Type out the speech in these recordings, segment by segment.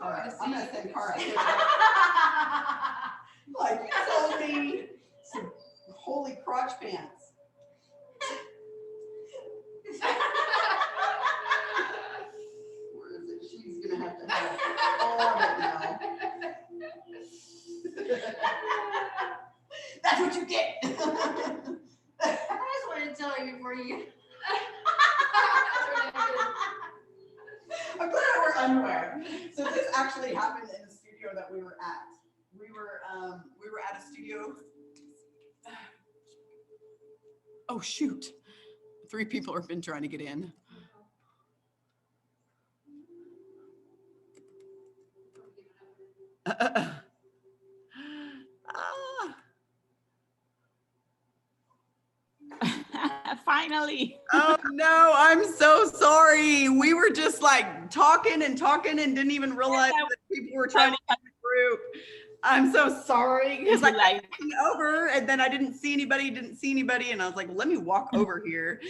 Cara. I'm gonna send Cara. Like you told me some holy crotch pants. Where is it? She's gonna have to have all of it now. That's what you get. I just wanted to tell you before you. I'm glad I wear underwear. So this actually happened in the studio that we were at. We were at a studio. Oh shoot! 3 people have been trying to get in. Finally. Oh no, I'm so sorry. We were just like talking and didn't even realize that people were trying to get the group. I'm so sorry because I Like, came over and then I didn't see anybody, and I was like, well, let me walk over here.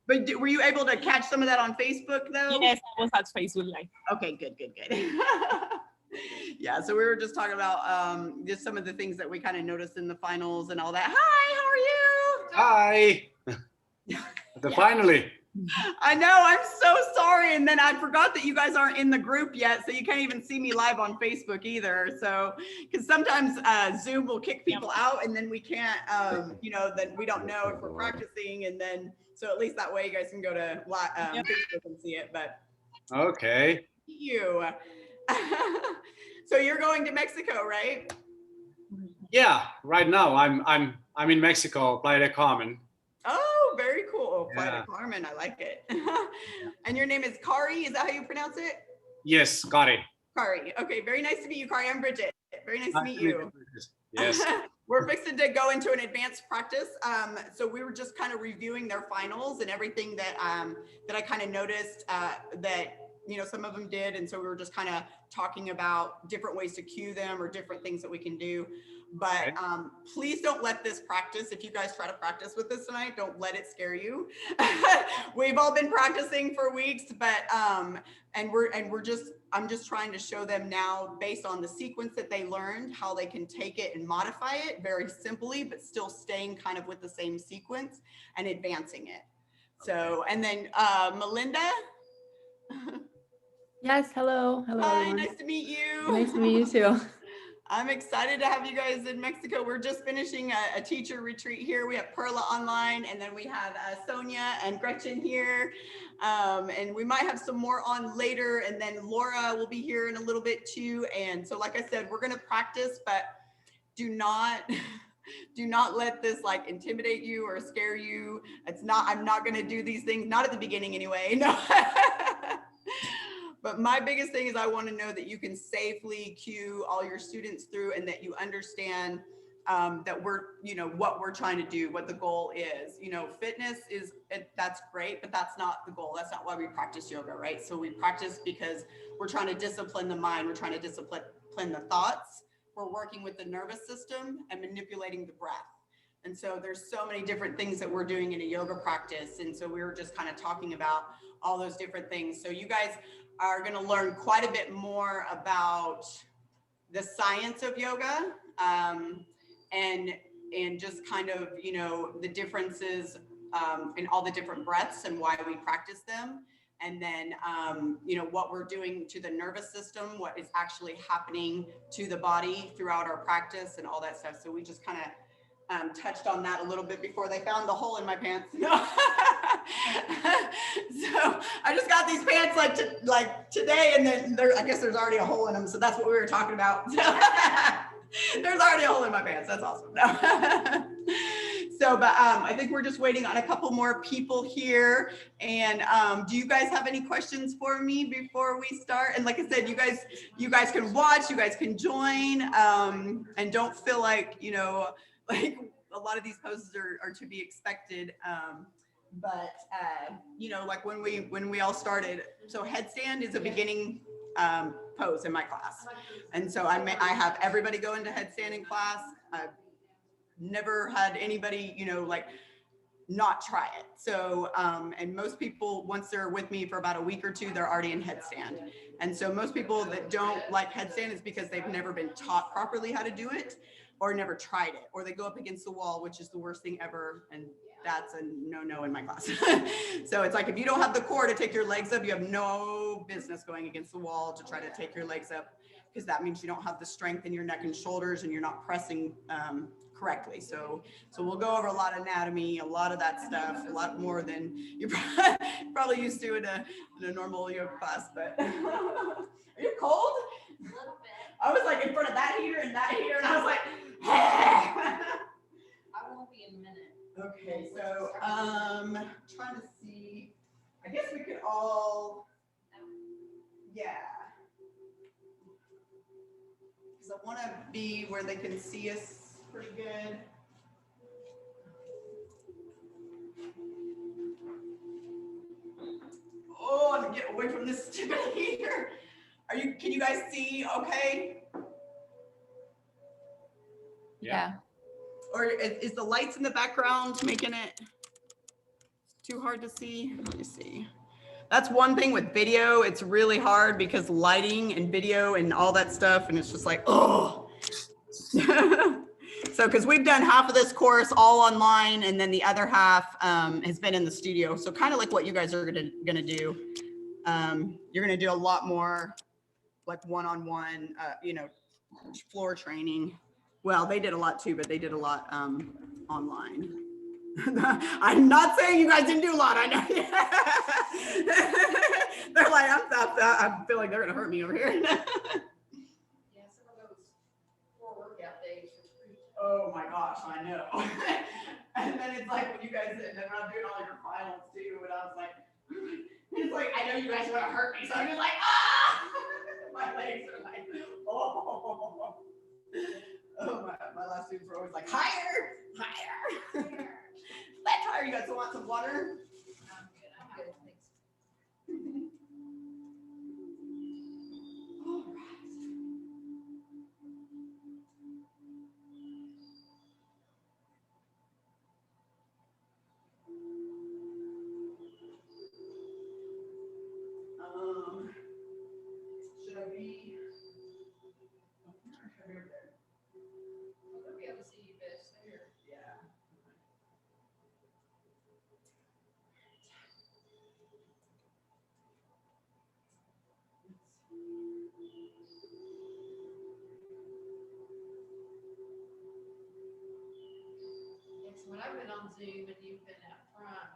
But were you able to catch some of that on Facebook though? yes, I was at Facebook Live. Okay, good. Yeah, so we were just talking about just some of the things that we kind of noticed in the finals and all that. Hi, how are you? Hi. Finally. I know, I'm so sorry. And then I forgot that you guys aren't in the group yet, so you can't even see me live on Facebook either. So, because sometimes Zoom will kick people out and then we can't, then we don't know if we're practicing. And then, so at least that way you guys can go to Facebook and see it. But okay. You. So you're going to Mexico, right? Yeah, right now I'm in Mexico, Playa del Carmen. Oh, very cool. Playa del Carmen, I like it. And your name is Kari, is that how you pronounce it? Yes, Kari. Kari. Okay, very nice to meet you, Kari. I'm Bridget. Very nice to meet you. Yes. We're fixing to go into an advanced practice. So we were just kind of reviewing their finals and everything that I kind of noticed that some of them did. And so we were just kind of talking about different ways to cue them or different things that we can do. But please don't let this practice, if you guys try to practice with this tonight, don't let it scare you. We've all been practicing for weeks, but I'm just trying to show them now based on the sequence that they learned, how they can take it and modify it very simply, but still staying kind of with the same sequence and advancing it. So, and then Melinda. Yes, hello. Hello, Hi, everyone. nice to meet you. Nice to meet you too. I'm excited to have you guys in Mexico. We're just finishing a teacher retreat here. We have Perla online, and then we have Sonia and Gretchen here. And we might have some more on later, and then Laura will be here in a little bit too. And so, like I said, we're gonna practice, but do not let this like intimidate you or scare you. I'm not gonna do these things, not at the beginning anyway, no. But my biggest thing is I want to know that you can safely cue all your students through and that you understand that we're, what we're trying to do, what the goal is. Fitness that's great, but that's not the goal. That's not why we practice yoga, right? So we practice because we're trying to discipline the mind. We're trying to discipline the thoughts. We're working with the nervous system and manipulating the breath. And so there's so many different things that we're doing in a yoga practice. And so we were just kind of talking about all those different things. So you guys are going to learn quite a bit more about the science of yoga and just kind of, the differences in all the different breaths and why we practice them. And then, what we're doing to the nervous system, what is actually happening to the body throughout our practice and all that stuff. So we just kind of touched on that a little bit before they found the hole in my pants. So I just got these pants like today, and then I guess there's already a hole in them. So that's what we were talking about. There's already a hole in my pants. That's awesome. No. So, but I think we're just waiting on a couple more people here. And do you guys have any questions for me before we start? And like I said, you guys can watch, you guys can join, and don't feel like, like a lot of these poses are to be expected. But like when we all started, so headstand is a beginning pose in my class. And so I have everybody go into headstand in class. I've never had anybody, like not try it. So, and most people, once they're with me for about a week or two, they're already in headstand. And so most people that don't like headstand is because they've never been taught properly how to do it or never tried it, or they go up against the wall, which is the worst thing ever. And that's a no-no in my class. So it's like, if you don't have the core to take your legs up, you have no business going against the wall to try to take your legs up, because that means you don't have the strength in your neck and shoulders and you're not pressing correctly. So we'll go over a lot of anatomy, a lot of that stuff, a lot more than you're probably used to in a normal yoga class. But are you cold? A little bit. I was like in front of that heater and that heater, and I was like, I won't be in a minute. okay, so trying to see, I guess we could all, yeah. Because I want to be where they can see us pretty good. Oh, I'm gonna get away from this stupid heater. Can you guys see okay? Yeah. Or is the lights in the background making it too hard to see? Let me see. That's one thing with video. It's really hard because lighting and video and all that stuff. And it's just like, oh. So, because we've done half of this course all online, and then the other half has been in the studio. So kind of like what you guys are gonna do. You're gonna do a lot more like one-on-one, floor training. Well, they did a lot too, but they did a lot online. I'm not saying you guys didn't do a lot. I know. They're like, I feel like they're gonna hurt me over here. Yeah, some of those 4 workout days are pretty. Oh my gosh, I know. And then it's like when you guys, and then I'm doing all your finals too, and I was like, it's like, I know you guys want to hurt me, so I'm just like, ah! My legs are like, oh. Oh, my last students were always like, higher. That's higher. You guys want some water? I'm good, thanks. All right. Should I be? Should I be over there? We'll be able to see you best there. Yeah. Yes, when I've been on Zoom and you've been out front,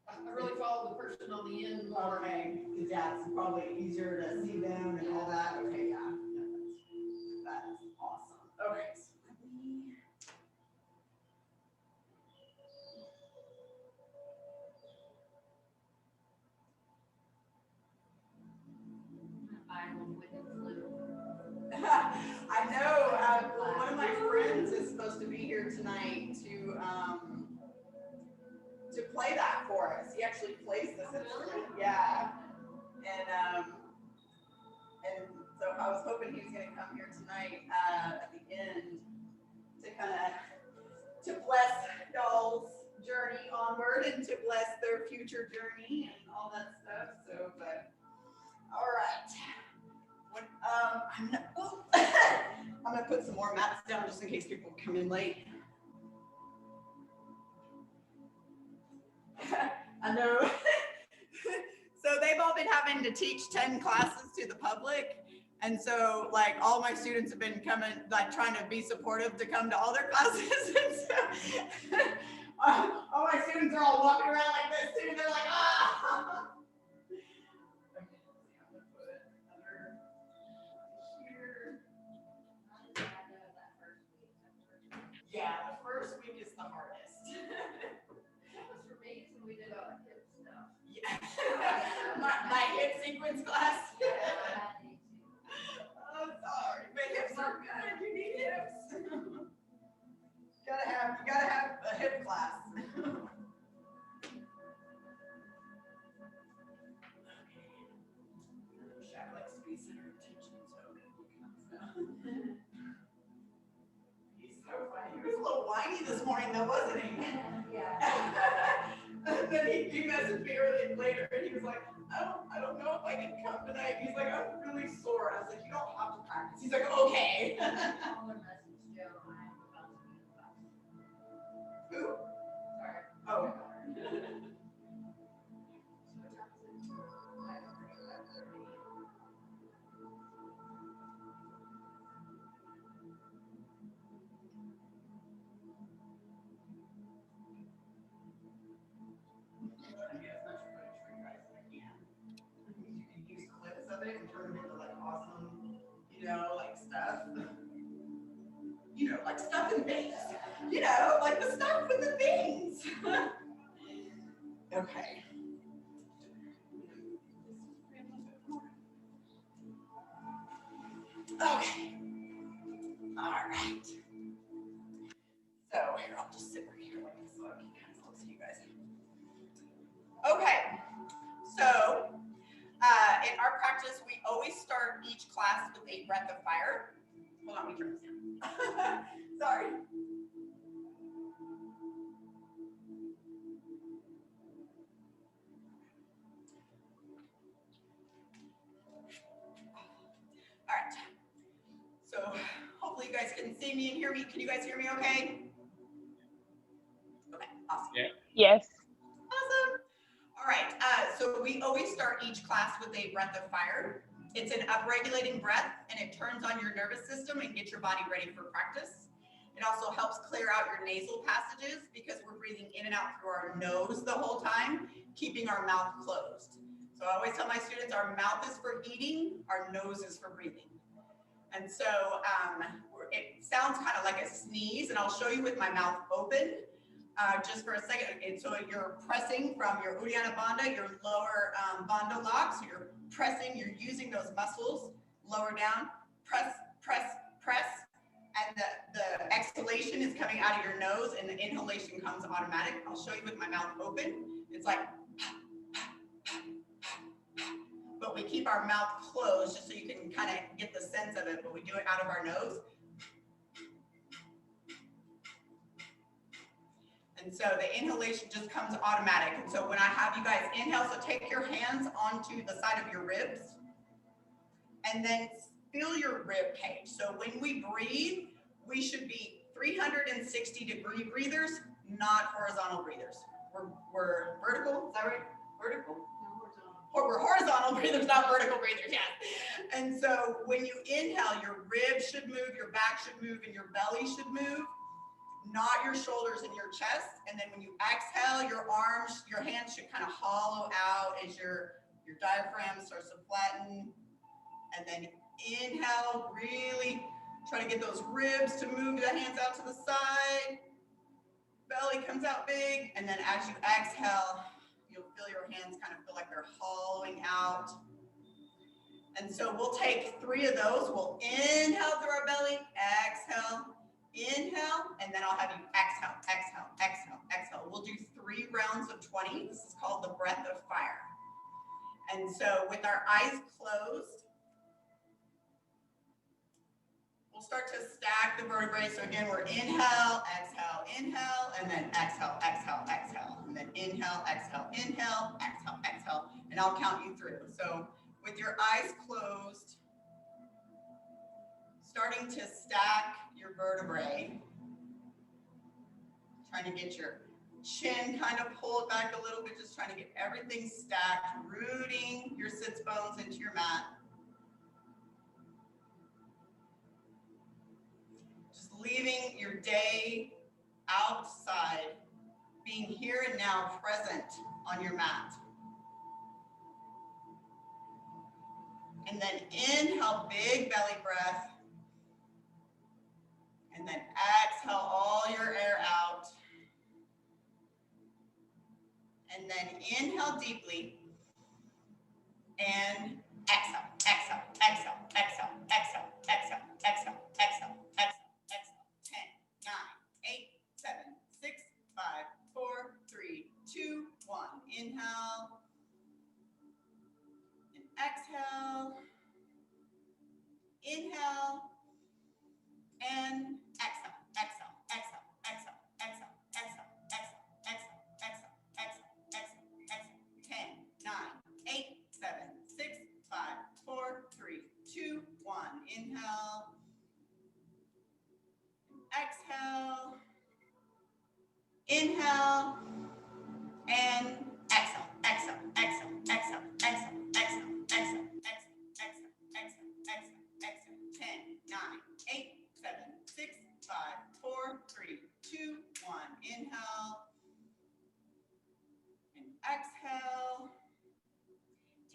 I really follow the person on the end more. Okay, because yeah, it's probably easier to see them and all that. Okay, yeah. That's awesome. Okay, so let me. I will with the flu. I know, one of my friends is supposed to be here tonight to play that for us. He actually plays this instrument, yeah. And so I was hoping he was gonna come here tonight, at the end to bless y'all's journey onward and to bless their future journey and all that stuff, so, but, all right. I'm gonna put some more mats down just in case people come in late. I know. So they've all been having to teach 10 classes to the public. And so like all my students have been coming, like trying to be supportive to come to all their classes. And so all my students are all walking around like this too. They're like, ah. Yeah, the first week is the hardest. That was for me, when we did all the hip stuff. Yeah. my hip sequence class. Yeah. Oh, sorry, but hips are good. You need hips. You gotta have a hip class. Shaq likes to be center of attention, so he's so funny. He was a little whiny this morning, though, wasn't he? Yeah. And then he messaged me early later and he was like, I don't know if I can come tonight. He's like, I'm really sore. I was like, you don't have to practice. He's like, okay. Who? Sorry. Oh. You can use clips of it and turn them into like awesome, like stuff. Like stuff and things. Like the stuff with the things. Okay. Okay. All right. So here, I'll just sit right here like this so I can kind of close to you guys. Okay. So in our practice, we always start each class with a breath of fire. Hold on, let me turn this down. Sorry. All right. So hopefully you guys can see me and hear me. Can you guys hear me okay? Okay, awesome. Yeah. Yes. Awesome. All right. So we always start each class with a breath of fire. It's an upregulating breath and it turns on your nervous system and gets your body ready for practice. It also helps clear out your nasal passages because we're breathing in and out through our nose the whole time, keeping our mouth closed. So I always tell my students our mouth is for eating, our nose is for breathing. And so it sounds kind of like a sneeze, and I'll show you with my mouth open just for a second. And so you're pressing from your Uddiyana Bandha, your lower Bandha lock. So you're pressing, you're using those muscles, lower down, press, press, press. And the exhalation is coming out of your nose and the inhalation comes automatic. I'll show you with my mouth open. It's like, but we keep our mouth closed just so you can kind of get the sense of it, but we do it out of our nose. And so the inhalation just comes automatic. And so when I have you guys inhale, so take your hands onto the side of your ribs and then feel your rib cage. So when we breathe, we should be 360-degree breathers, not horizontal breathers. We're vertical, is that right? Vertical. We're horizontal breathers, not vertical breathers, yes. And so when you inhale, your ribs should move, your back should move, and your belly should move, not your shoulders and your chest. And then when you exhale, your arms, your hands should kind of hollow out as your diaphragm starts to flatten. And then inhale, really try to get those ribs to move the hands out to the side. Belly comes out big. And then as you exhale, you'll feel your hands kind of feel like they're hollowing out. And so we'll take 3 of those. We'll inhale through our belly, exhale, inhale, and then I'll have you exhale, exhale, exhale, exhale. We'll do 3 rounds of 20. This is called the breath of fire. And so with our eyes closed, we'll start to stack the vertebrae. So again, we're inhale, and then exhale, exhale, exhale. And then inhale, exhale, inhale, exhale, exhale. And I'll count you through. So with your eyes closed, starting to stack your vertebrae, trying to get your chin kind of pulled back a little bit, just trying to get everything stacked, rooting your sits bones into your mat. Just leaving your day outside, being here and now present on your mat. And then inhale, big belly breath. And then exhale all your air out. And then inhale deeply. And exhale, exhale, exhale, exhale, exhale, exhale, exhale, exhale, exhale, exhale. 10, 9, 8, 7, 6, 5, 4, 3, 2, 1. Inhale. And exhale. Inhale. And exhale, exhale, exhale, exhale, exhale, exhale, exhale, exhale, exhale, exhale, exhale,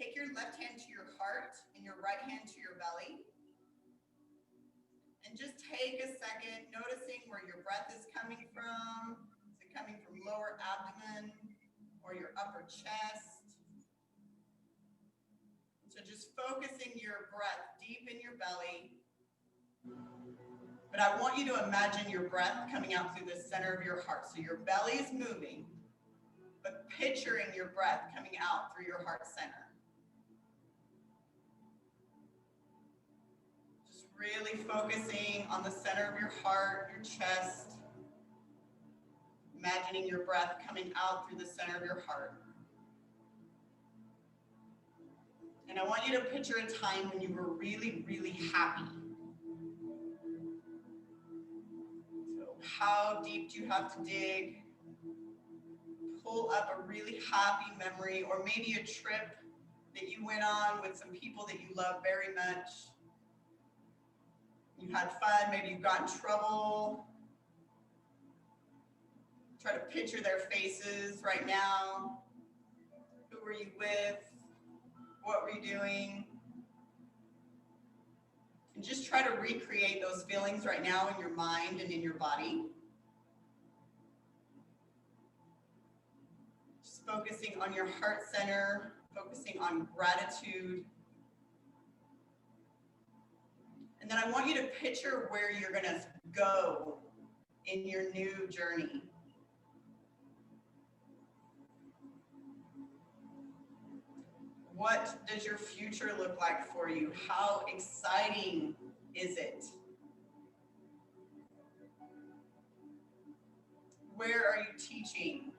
take your left hand to your heart and your right hand to your belly. And just take a second noticing where your breath is coming from. Is it coming from lower abdomen or your upper chest? So just focusing your breath deep in your belly. But I want you to imagine your breath coming out through the center of your heart. So your belly is moving, but picturing your breath coming out through your heart center. Just really focusing on the center of your heart, your chest. Imagining your breath coming out through the center of your heart. And I want you to picture a time when you were really, really happy. So how deep do you have to dig? Pull up a really happy memory, or maybe a trip that you went on with some people that you love very much. You had fun, maybe you got in trouble. Try to picture their faces right now. Who were you with? What were you doing? And just try to recreate those feelings right now in your mind and in your body. Just focusing on your heart center, focusing on gratitude. And then I want you to picture where you're going to go in your new journey. What does your future look like for you? How exciting is it? Where are you teaching?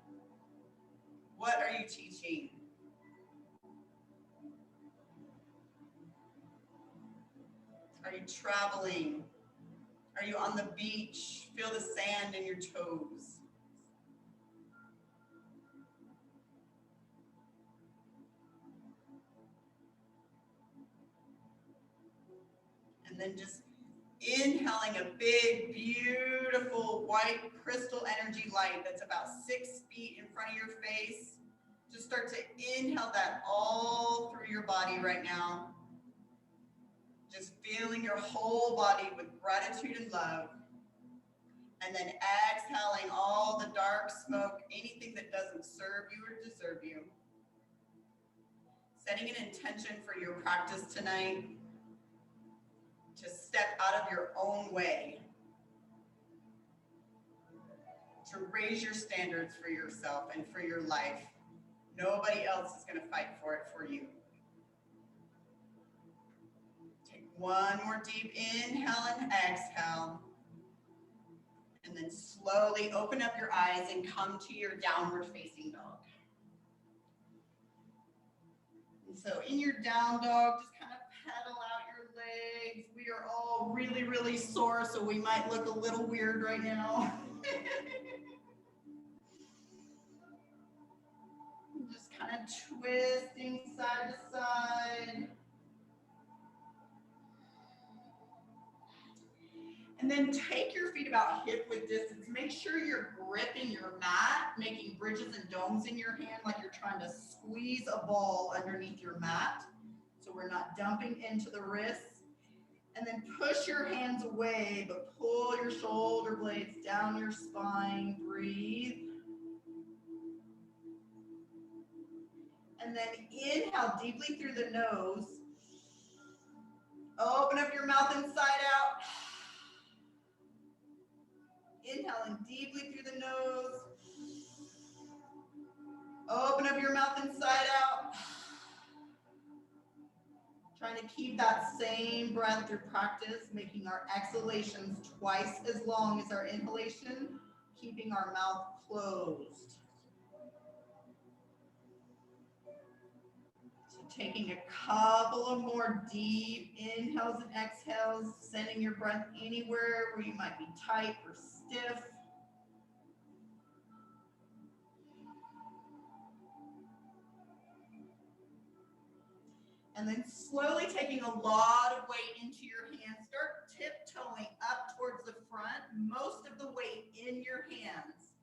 What are you teaching? Are you traveling? Are you on the beach? Feel the sand in your toes. And then just inhaling a big, beautiful white crystal energy light that's about 6 feet in front of your face. Just start to inhale that all through your body right now. Just feeling your whole body with gratitude and love. And then exhaling all the dark smoke, anything that doesn't serve you or deserve you. Setting an intention for your practice tonight. To step out of your own way, to raise your standards for yourself and for your life. Nobody else is going to fight for it for you. Take one more deep inhale and exhale. And then slowly open up your eyes and come to your downward facing dog. And so in your down dog, just kind of pedal out your legs. We are all really, really sore, so we might look a little weird right now. Just kind of twisting side to side. And then take your feet about hip width distance. Make sure you're gripping your mat, making bridges and domes in your hand like you're trying to squeeze a ball underneath your mat. So we're not dumping into the wrists. And then push your hands away, but pull your shoulder blades down your spine. Breathe. And then inhale deeply through the nose. Open up your mouth inside out. Inhaling deeply through the nose. Open up your mouth inside out. Trying to keep that same breath through practice, making our exhalations twice as long as our inhalation, keeping our mouth closed. So taking a couple of more deep inhales and exhales, sending your breath anywhere where you might be tight or stiff. And then slowly taking a lot of weight into your hands. Start tiptoeing up towards the front. Most of the weight in your hands.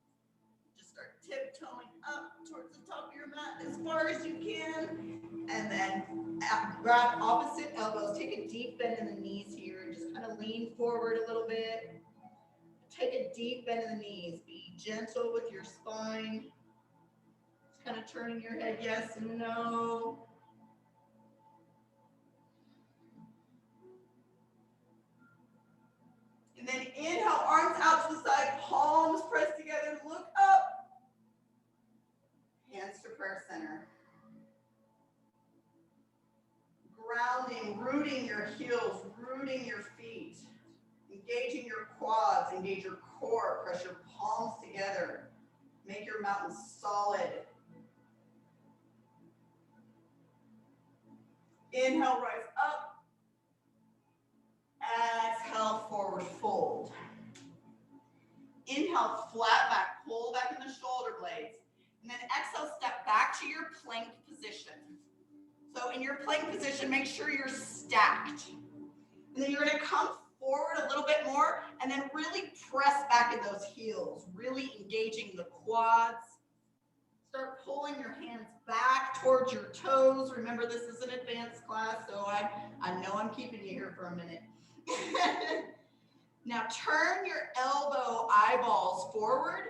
Just start tiptoeing up towards the top of your mat as far as you can. And then grab opposite elbows. Take a deep bend in the knees here and just kind of lean forward a little bit. Take a deep bend in the knees. Be gentle with your spine. Just kind of turning your head yes and no. And then inhale, arms out to the side, palms pressed together, look up. Hands to prayer center. Grounding, rooting your heels, rooting your feet. Engaging your quads, engage your core, press your palms together. Make your mountain solid. Inhale, rise up. Exhale, forward fold. Inhale, flat back, pull back in the shoulder blades. And then exhale, step back to your plank position. So in your plank position, make sure you're stacked. And then you're gonna come forward a little bit more and then really press back in those heels, really engaging the quads. Start pulling your hands back towards your toes. Remember, this is an advanced class, so I know I'm keeping you here for a minute. Now turn your elbow eyeballs forward,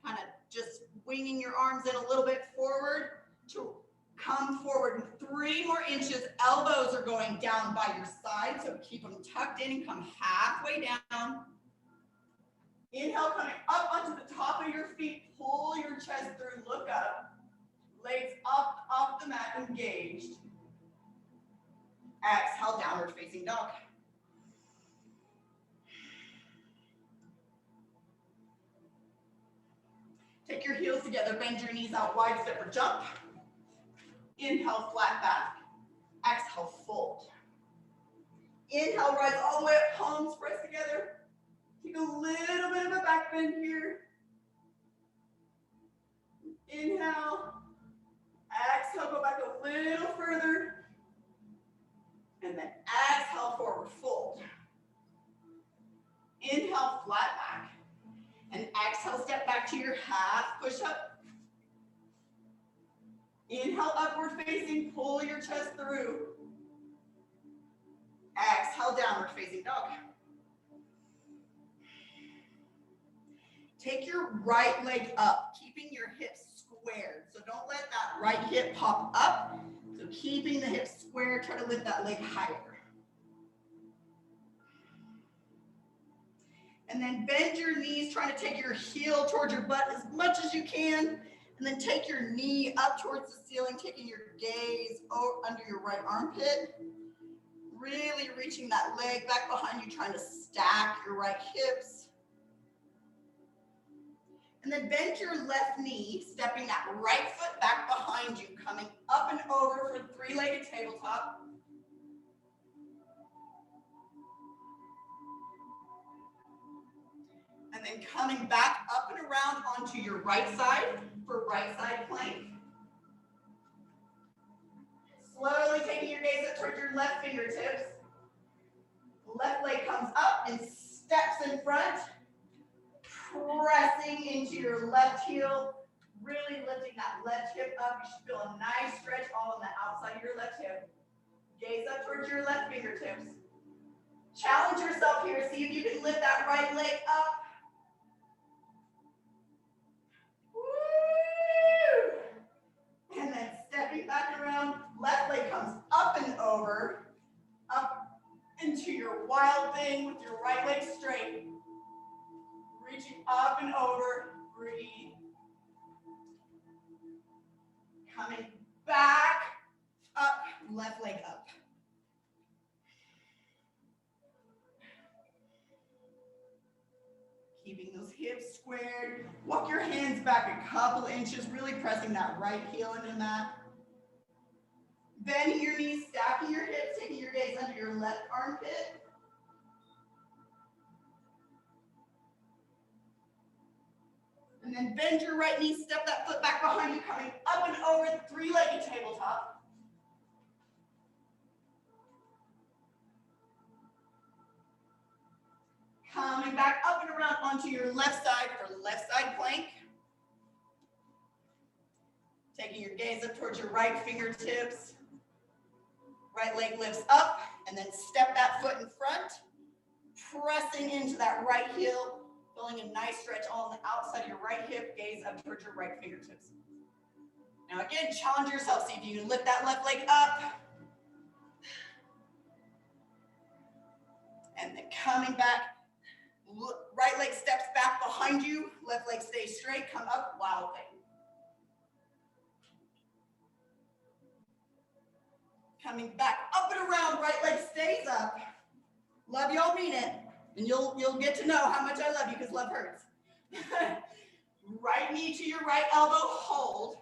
kind of just winging your arms in a little bit forward to come forward 3 more inches. Elbows are going down by your side, so keep them tucked in and come halfway down. Inhale, coming up onto the top of your feet, pull your chest through, look up. Legs up off the mat, engaged. Exhale, downward facing dog. Take your heels together, bend your knees out wide, step or jump. Inhale, flat back. Exhale, fold. Inhale, rise all the way up, palms press together. Take a little bit of a back bend here. Inhale. Exhale, go back a little further. And then exhale, forward fold. Inhale, flat back. And exhale, step back to your half push-up. Inhale, upward facing, pull your chest through. Exhale, downward facing dog. Take your right leg up, keeping your hips squared. So don't let that right hip pop up. So keeping the hips square, try to lift that leg higher. And then bend your knees, trying to take your heel towards your butt as much as you can. And then take your knee up towards the ceiling, taking your gaze under your right armpit. Really reaching that leg back behind you, trying to stack your right hips. And then bend your left knee, stepping that right foot back behind you, coming up and over for 3-legged tabletop. And then coming back up and around onto your right side for right side plank. Slowly taking your gaze up towards your left fingertips. Left leg comes up and steps in front. Pressing into your left heel, really lifting that left hip up. You should feel a nice stretch all on the outside of your left hip. Gaze up towards your left fingertips. Challenge yourself here. See if you can lift that right leg up. Woo! And then stepping back around, left leg comes up and over, up into your wild thing with your right leg straight. Reaching up and over, breathe. Coming back, up, left leg up. Keeping those hips squared. Walk your hands back a couple inches, really pressing that right heel into the mat. Bending your knees, stacking your hips, taking your gaze under your left armpit. And then bend your right knee, step that foot back behind you, coming up and over the 3-legged tabletop. Coming back up and around onto your left side for left side plank. Taking your gaze up towards your right fingertips. Right leg lifts up, and then step that foot in front, pressing into that right heel, feeling a nice stretch all on the outside of your right hip, gaze up towards your right fingertips. Now again, challenge yourself. See if you can lift that left leg up. And then coming back, right leg steps back behind you, left leg stays straight, come up, wild thing. Coming back up and around, right leg stays up. Love y'all, mean it. And you'll get to know how much I love you because love hurts. Right knee to your right elbow, hold.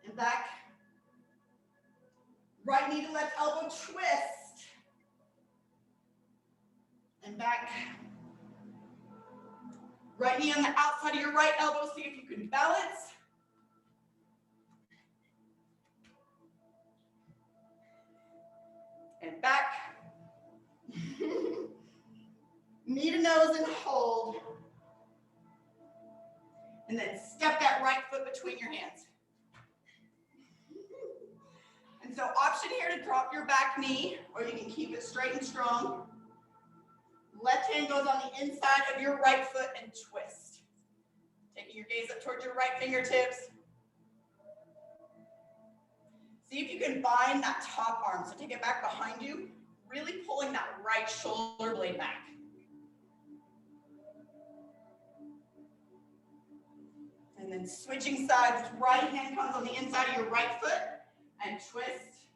And back. Right knee to left elbow, twist. And back. Right knee on the outside of your right elbow, see if you can balance. And back. Knee to nose and hold. And then step that right foot between your hands. And so option here to drop your back knee, or you can keep it straight and strong. Left hand goes on the inside of your right foot and twist. Taking your gaze up towards your right fingertips. See if you can bind that top arm. So take it back behind you, really pulling that right shoulder blade back. And then switching sides, right hand comes on the inside of your right foot and twist.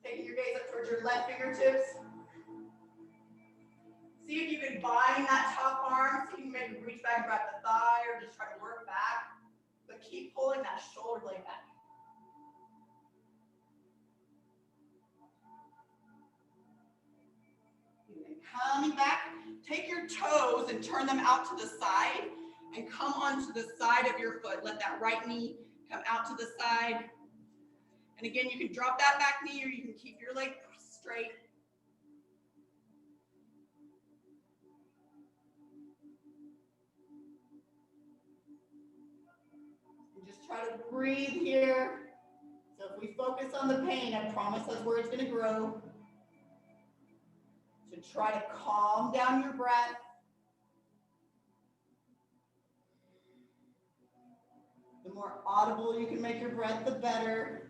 Taking your gaze up towards your left fingertips. See if you can bind that top arm. See if you can maybe reach back and grab the thigh or just try to work back. But keep pulling that shoulder blade back. And then coming back, take your toes and turn them out to the side and come onto the side of your foot. Let that right knee come out to the side. And again, you can drop that back knee or you can keep your leg straight. And just try to breathe here. So if we focus on the pain, I promise that's where it's going to grow. So try to calm down your breath. The more audible you can make your breath, the better.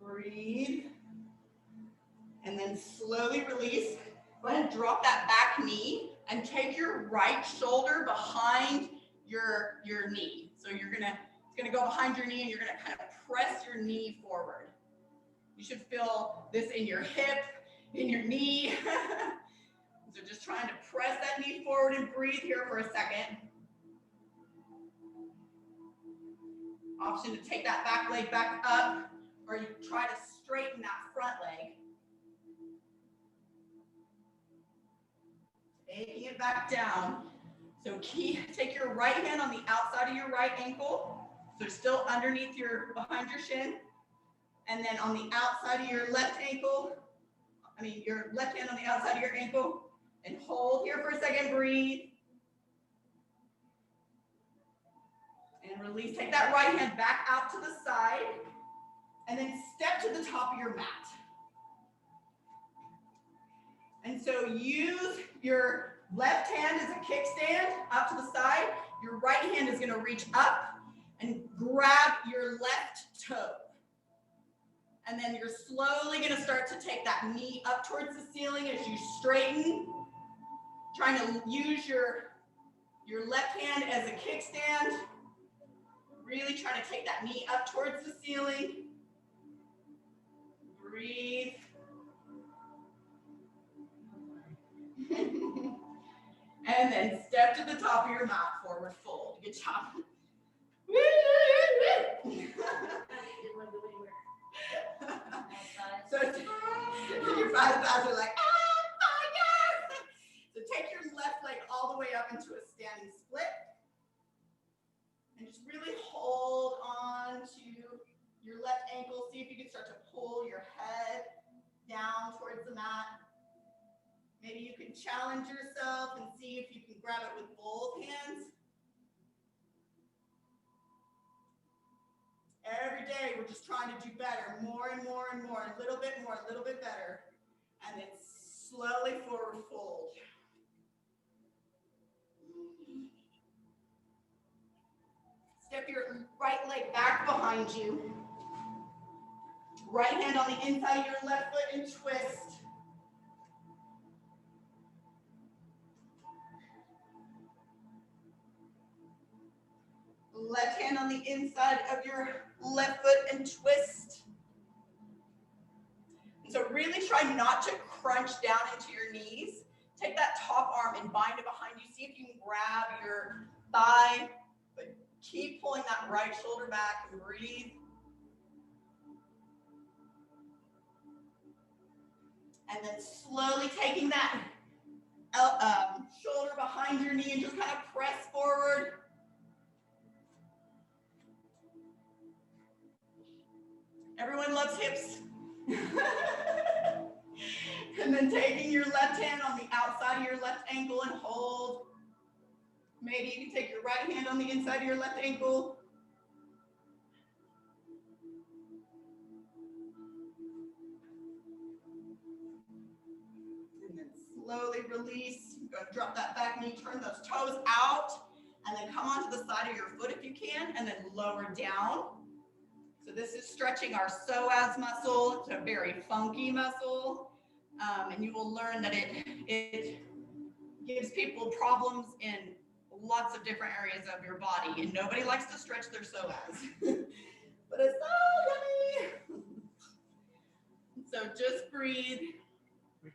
Breathe. And then slowly release. Go ahead and drop that back knee and take your right shoulder behind your knee. So it's gonna go behind your knee and you're gonna kind of press your knee forward. You should feel this in your hip, in your knee. So just trying to press that knee forward and breathe here for a second. Option to take that back leg back up, or you try to straighten that front leg. Taking it back down. So take your right hand on the outside of your right ankle. So still underneath behind your shin. And then on the outside of your left ankle, your left hand on the outside of your ankle. And hold here for a second, breathe. And release, take that right hand back out to the side. And then step to the top of your mat. And so use your left hand as a kickstand out to the side. Your right hand is going to reach up and grab your left toe. And then you're slowly going to start to take that knee up towards the ceiling as you straighten. Trying to use your left hand as a kickstand. Really trying to take that knee up towards the ceiling. Breathe. And then step to the top of your mat, forward fold. Good job. So your thighs are like, fire! So take your left leg all the way up into a standing split. And just really hold on to your left ankle. See if you can start to pull your head down towards the mat. Maybe you can challenge yourself and see if you can grab it with both hands. Every day, we're just trying to do better, more and more and more, a little bit more, a little bit better. And then slowly forward fold. Step your right leg back behind you. Right hand on the inside of your left foot and twist. Left hand on the inside of your left foot and twist. And so really try not to crunch down into your knees. Take that top arm and bind it behind you. See if you can grab your thigh, but keep pulling that right shoulder back and breathe. And then slowly taking that shoulder behind your knee and just kind of press forward. Everyone loves hips. And then taking your left hand on the outside of your left ankle and hold. Maybe you can take your right hand on the inside of your left ankle. And then slowly release. Go drop that back knee, turn those toes out, and then come onto the side of your foot if you can, and then lower down. So this is stretching our psoas muscle. It's a very funky muscle. And you will learn that it gives people problems in lots of different areas of your body. And nobody likes to stretch their psoas. But it's so yummy. So just breathe. You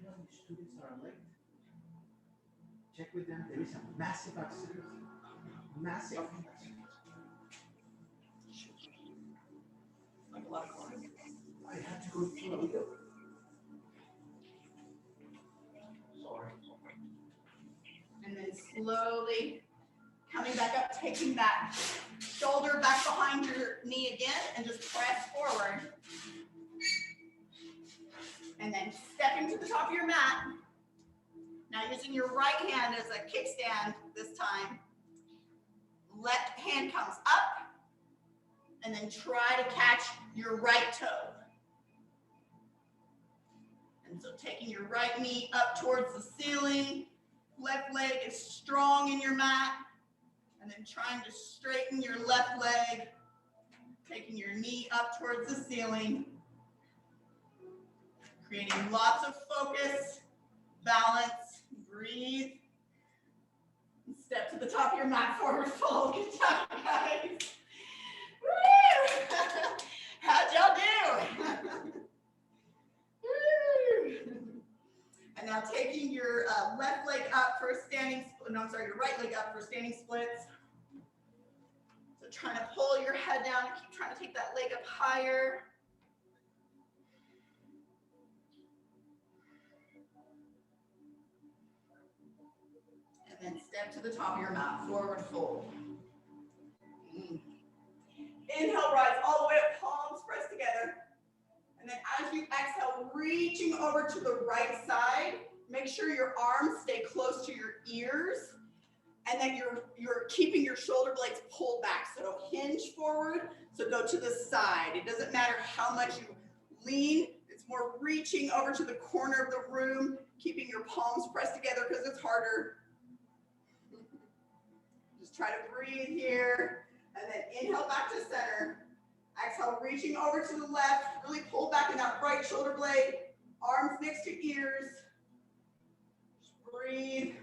know, your students are late. Check with them. There is a massive accident. Massive. Like a lot of corn. I had to go through a window. Sorry. And then slowly coming back up, taking that shoulder back behind your knee again and just press forward. And then stepping to the top of your mat. Now using your right hand as a kickstand this time. Left hand comes up and then try to catch your right toe. And so taking your right knee up towards the ceiling, left leg is strong in your mat, and then trying to straighten your left leg, taking your knee up towards the ceiling, creating lots of focus, balance, breathe. Step to the top of your mat, forward fold. Good job, guys. Woo! How'd y'all do? Woo! And now taking your left leg up for standing, your right leg up for standing splits. So trying to pull your head down and keep trying to take that leg up higher. And then step to the top of your mat, forward fold. Inhale, rise all the way up, palms pressed together. And then as you exhale, reaching over to the right side, make sure your arms stay close to your ears and that you're keeping your shoulder blades pulled back. So don't hinge forward, so go to the side. It doesn't matter how much you lean, it's more reaching over to the corner of the room, keeping your palms pressed together because it's harder. Just try to breathe here, and then inhale back to center. Exhale, reaching over to the left, really pull back in that right shoulder blade, arms next to ears. Just breathe.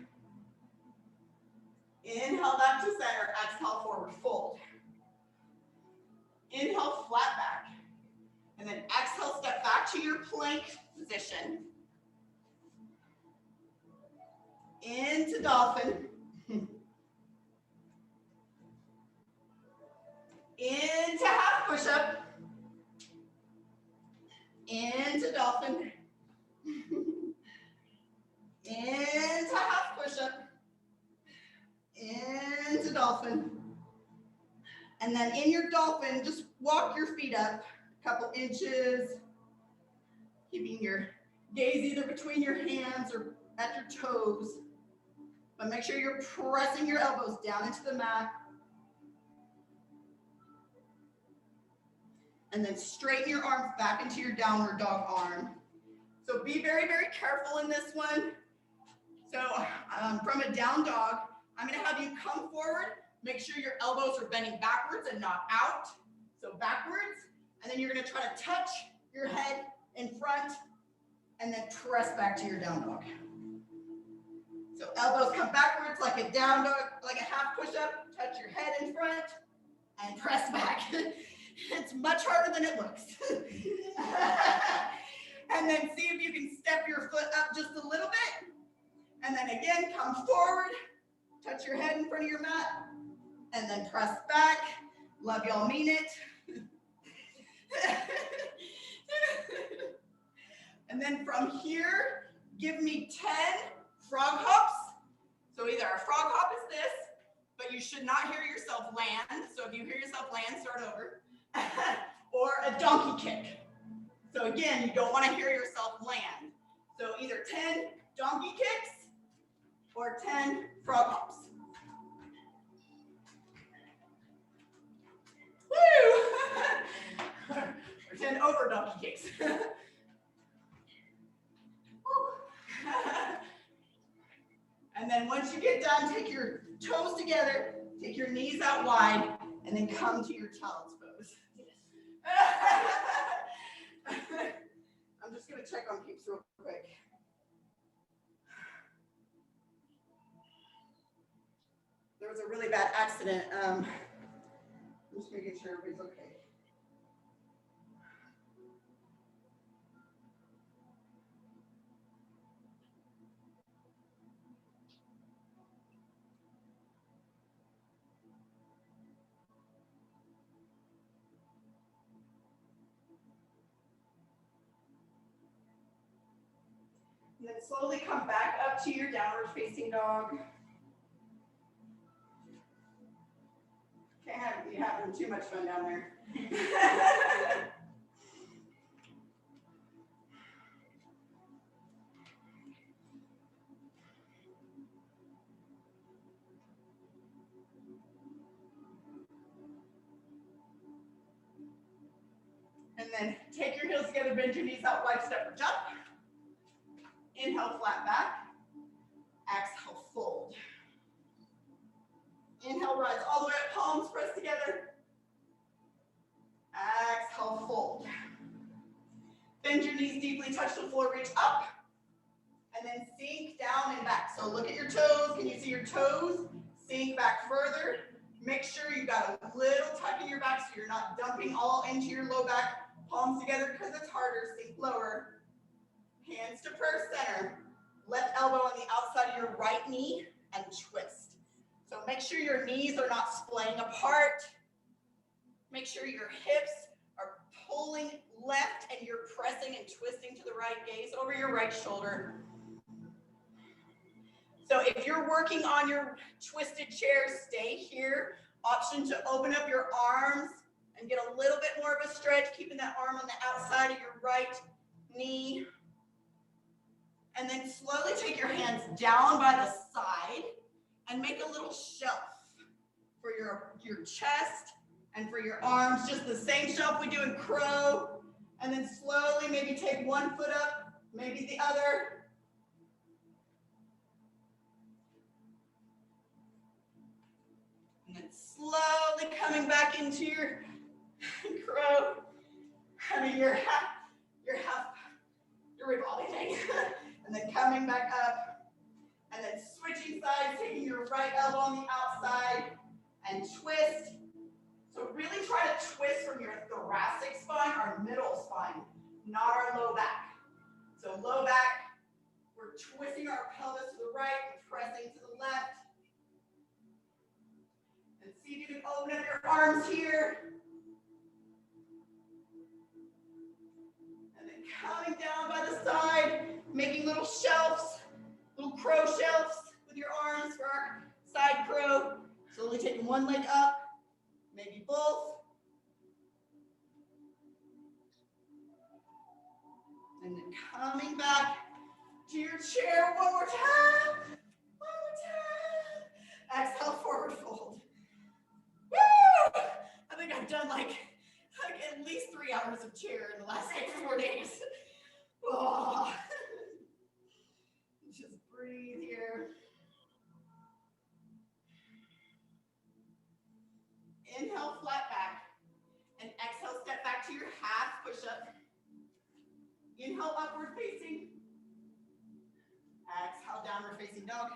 Inhale back to center, exhale forward fold. Inhale, flat back. And then exhale, step back to your plank position. Into dolphin. Into half push-up. Into dolphin. Into half push-up. Into dolphin. And then in your dolphin, just walk your feet up a couple inches, keeping your gaze either between your hands or at your toes. But make sure you're pressing your elbows down into the mat. and then straighten your arms back into your downward dog arm. So be very, very careful in this one. So from a down dog, I'm gonna have you come forward, make sure your elbows are bending backwards and not out. So backwards, and then you're gonna try to touch your head in front and then press back to your down dog. So elbows come backwards like a down dog, like a half push-up, touch your head in front and press back. It's much harder than it looks. And then see if you can step your foot up just a little bit. And then again, come forward, touch your head in front of your mat, and then press back. Love y'all, mean it. And then from here, give me 10 frog hops. So either a frog hop is this, but you should not hear yourself land. So if you hear yourself land, start over. Or a donkey kick. So again, you don't want to hear yourself land. So either 10 donkey kicks or 10 frog hops. Woo! Or 10 over donkey kicks. And then once you get done, take your toes together, take your knees out wide, and then come to your child's pose. I'm just gonna check on peeps real quick. There was a really bad accident. I'm just making sure everybody's okay. And then slowly come back up to your downward facing dog. Can't have you having too much fun down there. And then take your heels together, bend your knees out, wide step or jump. Inhale, flat back. Exhale, fold. Inhale, rise all the way up, palms pressed together. Exhale, fold. Bend your knees deeply, touch the floor, reach up. And then sink down and back. So look at your toes. Can you see your toes? Sink back further. Make sure you got a little tuck in your back so you're not dumping all into your low back. Palms together because it's harder. Sink lower. Hands to prayer center. Left elbow on the outside of your right knee and twist. So make sure your knees are not splaying apart. Make sure your hips are pulling left and you're pressing and twisting to the right, gaze over your right shoulder. So if you're working on your twisted chair, stay here. Option to open up your arms and get a little bit more of a stretch, keeping that arm on the outside of your right knee. And then slowly take your hands down by the side and make a little shelf for your chest and for your arms, just the same shelf we do in crow. And then slowly maybe take one foot up, maybe the other. And then slowly coming back into your crow. I mean, your revolving thing. And then coming back up, and then switching sides, taking your right elbow on the outside, and twist. So really try to twist from your thoracic spine, our middle spine, not our low back. So low back, we're twisting our pelvis to the right, and pressing to the left. And see if you can open up your arms here. And then coming down by the side, making little shelves, little crow shelves with your arms for our side crow. Slowly taking one leg up, maybe both. And then coming back to your chair one more time. One more time. Exhale, forward fold. Woo! I think I've done like at least 3 hours of chair in the last 4 days. Oh. Just breathe here. Inhale, flat back. And exhale, step back to your half push-up. Inhale, upward facing. Exhale, downward facing dog.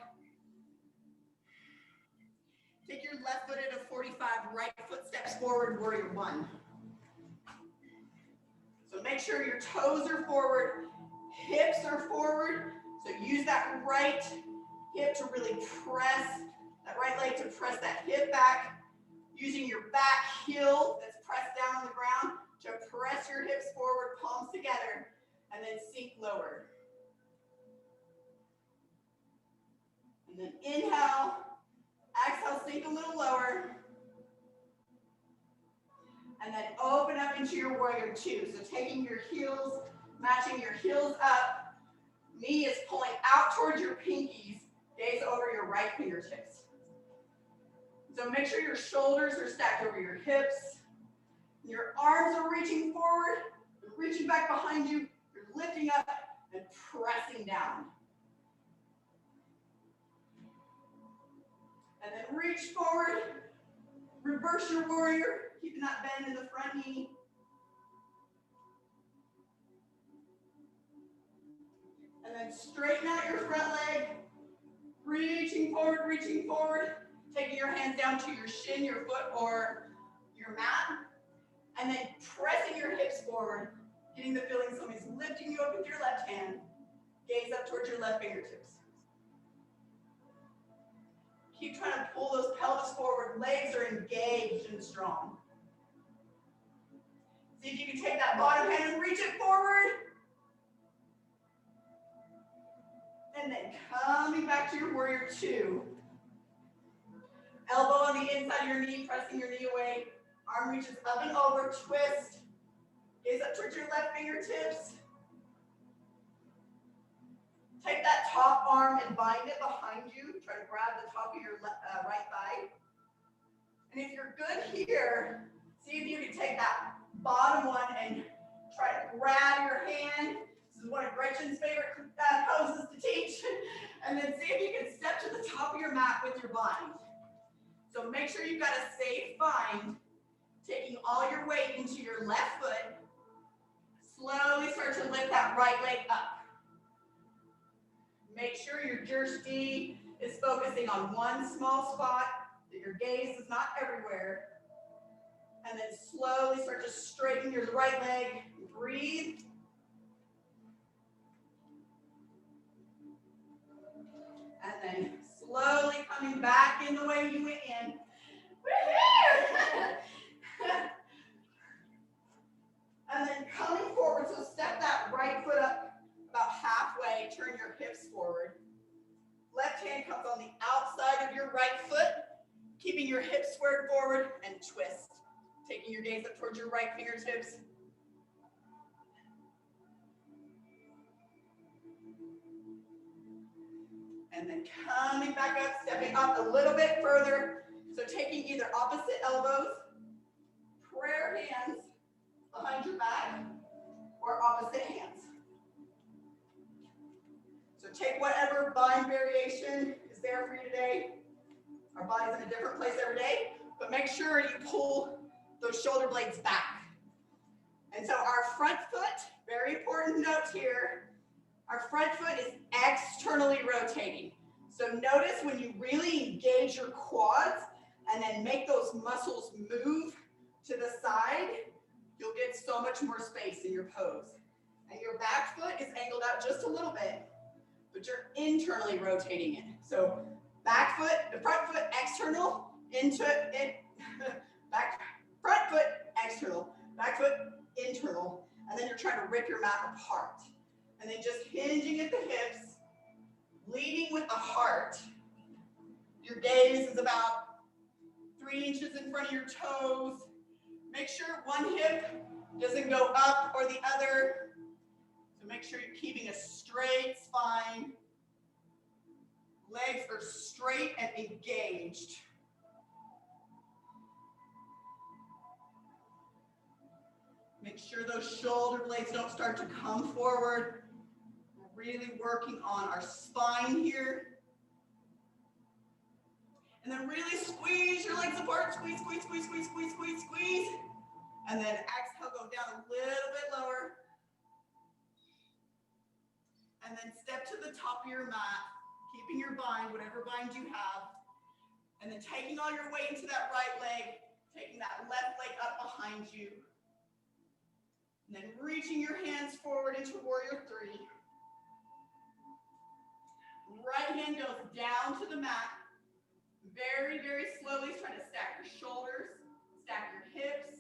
Take your left foot at a 45, right foot steps forward, warrior one. So make sure your toes are forward, hips are forward. So use that right hip to really press, that right leg to press that hip back. Using your back heel that's pressed down on the ground to press your hips forward, palms together, and then sink lower. And then inhale, exhale, sink a little lower. And then open up into your warrior two. So taking your heels, matching your heels up. Knee is pulling out towards your pinkies, gaze over your right fingertips. So make sure your shoulders are stacked over your hips. Your arms are reaching forward, you're reaching back behind you, you're lifting up and pressing down. And then reach forward, reverse your warrior, keeping that bend in the front knee. And then straighten out your front leg, reaching forward, taking your hands down to your shin, your foot, or your mat. And then pressing your hips forward, getting the feeling somebody's lifting you up with your left hand. Gaze up towards your left fingertips. Keep trying to pull those pelvis forward. Legs are engaged and strong. See if you can take that bottom hand and reach it forward. And then coming back to your warrior two. Elbow on the inside of your knee, pressing your knee away. Arm reaches up and over, twist. Gaze up towards your left fingertips. Take that top arm and bind it behind you. Try to grab the top of your right thigh. And if you're good here, see if you can take that bottom one and try to grab your hand. This is one of Gretchen's favorite poses to teach. And then see if you can step to the top of your mat with your bind. So make sure you've got a safe bind, taking all your weight into your left foot. Slowly start to lift that right leg up. Make sure your drishti is focusing on one small spot, that your gaze is not everywhere. And then slowly start to straighten your right leg. Breathe. And then slowly coming back in the way you went in. And then coming forward, so step that right foot up about halfway, turn your hips forward. Left hand comes on the outside of your right foot, keeping your hips squared forward and twist. Taking your gaze up towards your right fingertips. And then coming back up, stepping up a little bit further. So taking either opposite elbows, prayer hands behind your back, or opposite hands. So take whatever bind variation is there for you today. Our body's in a different place every day, but make sure you pull those shoulder blades back. And so our front foot, very important note here, our front foot is externally rotating. So notice when you really engage your quads and then make those muscles move to the side, you'll get so much more space in your pose. And your back foot is angled out just a little bit, but you're internally rotating it. So back foot, the front foot external, into it, back, front foot external, back foot internal, and then you're trying to rip your mat apart. And then just hinging at the hips, leading with the heart. Your gaze is about 3 inches in front of your toes. Make sure one hip doesn't go up or the other. So make sure you're keeping a straight spine. Legs are straight and engaged. Make sure those shoulder blades don't start to come forward. We're really working on our spine here. And then really squeeze your legs apart. Squeeze, squeeze, squeeze, squeeze, squeeze, squeeze, squeeze. And then exhale, go down a little bit lower. And then step to the top of your mat, keeping your bind, whatever bind you have. And then taking all your weight into that right leg, taking that left leg up behind you. And then reaching your hands forward into Warrior Three. Right hand goes down to the mat. Very, very slowly try to stack your shoulders, stack your hips.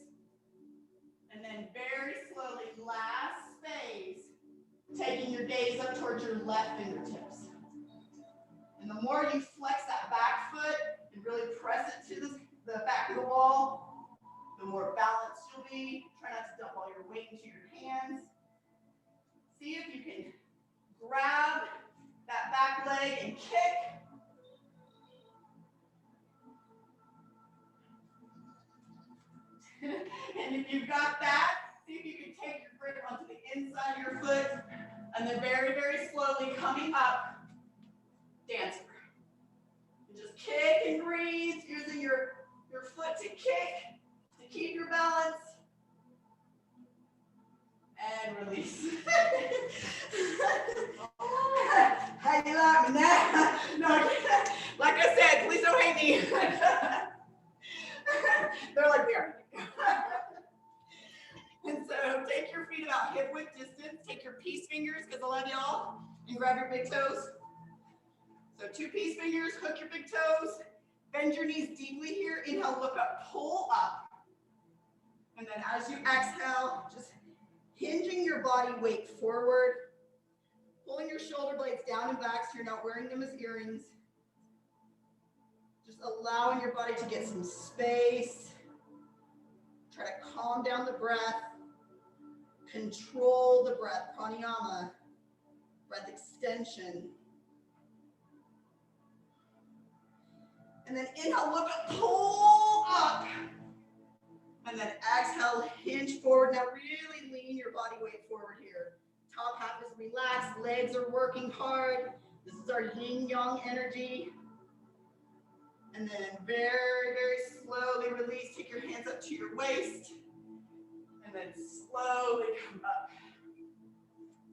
And then very slowly, last phase, taking your gaze up towards your left fingertips. And the more you flex that back foot and really press it to the back of the wall, the more balanced you'll be. Try not to dump all your weight into your hands. See if you can grab that back leg and kick. And if you've got that, see if you can take your grip onto the inside of your foot, and then very, very slowly coming up, dancer. And just kick and breathe, using your foot to kick, to keep your balance. And release. How you like me now? No, like I said, please don't hate me. They're like, we are. And so take your feet about hip width distance. Take your peace fingers, because I love y'all, and grab your big toes. So 2 peace fingers, hook your big toes. Bend your knees deeply here. Inhale, look up, pull up. And then as you exhale, just hinging your body weight forward. Pulling your shoulder blades down and back so you're not wearing them as earrings. Just allowing your body to get some space. Try to calm down the breath. Control the breath, pranayama, breath extension. And then inhale, look up, pull up. And then exhale, hinge forward. Now really lean your body weight forward here. Top half is relaxed, legs are working hard. This is our yin-yang energy. And then very, very slowly release. Take your hands up to your waist. And then slowly come up.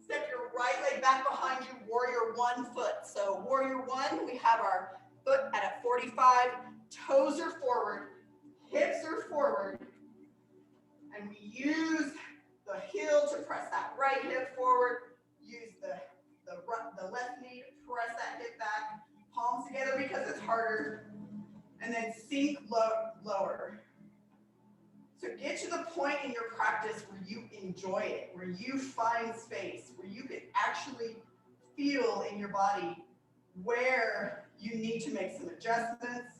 Step your right leg back behind you, Warrior One foot. So Warrior One, we have our foot at a 45. Toes are forward, hips are forward. And we use the heel to press that right hip forward. Use the left knee to press that hip back. Palms together because it's harder. And then sink lower. So get to the point in your practice where you enjoy it, where you find space, where you can actually feel in your body where you need to make some adjustments.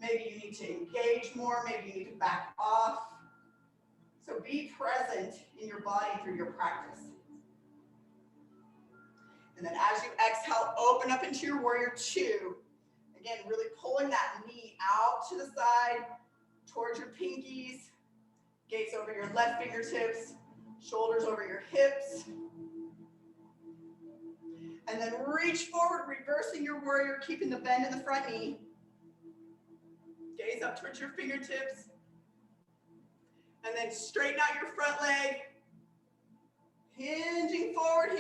Maybe you need to engage more, maybe you need to back off. So be present in your body through your practice. And then as you exhale, open up into your Warrior Two. Again, really pulling that knee out to the side, towards your pinkies, gaze over your left fingertips, shoulders over your hips. And then reach forward, reversing your warrior, keeping the bend in the front knee. Gaze up towards your fingertips. And then straighten out your front leg. Hinging forward,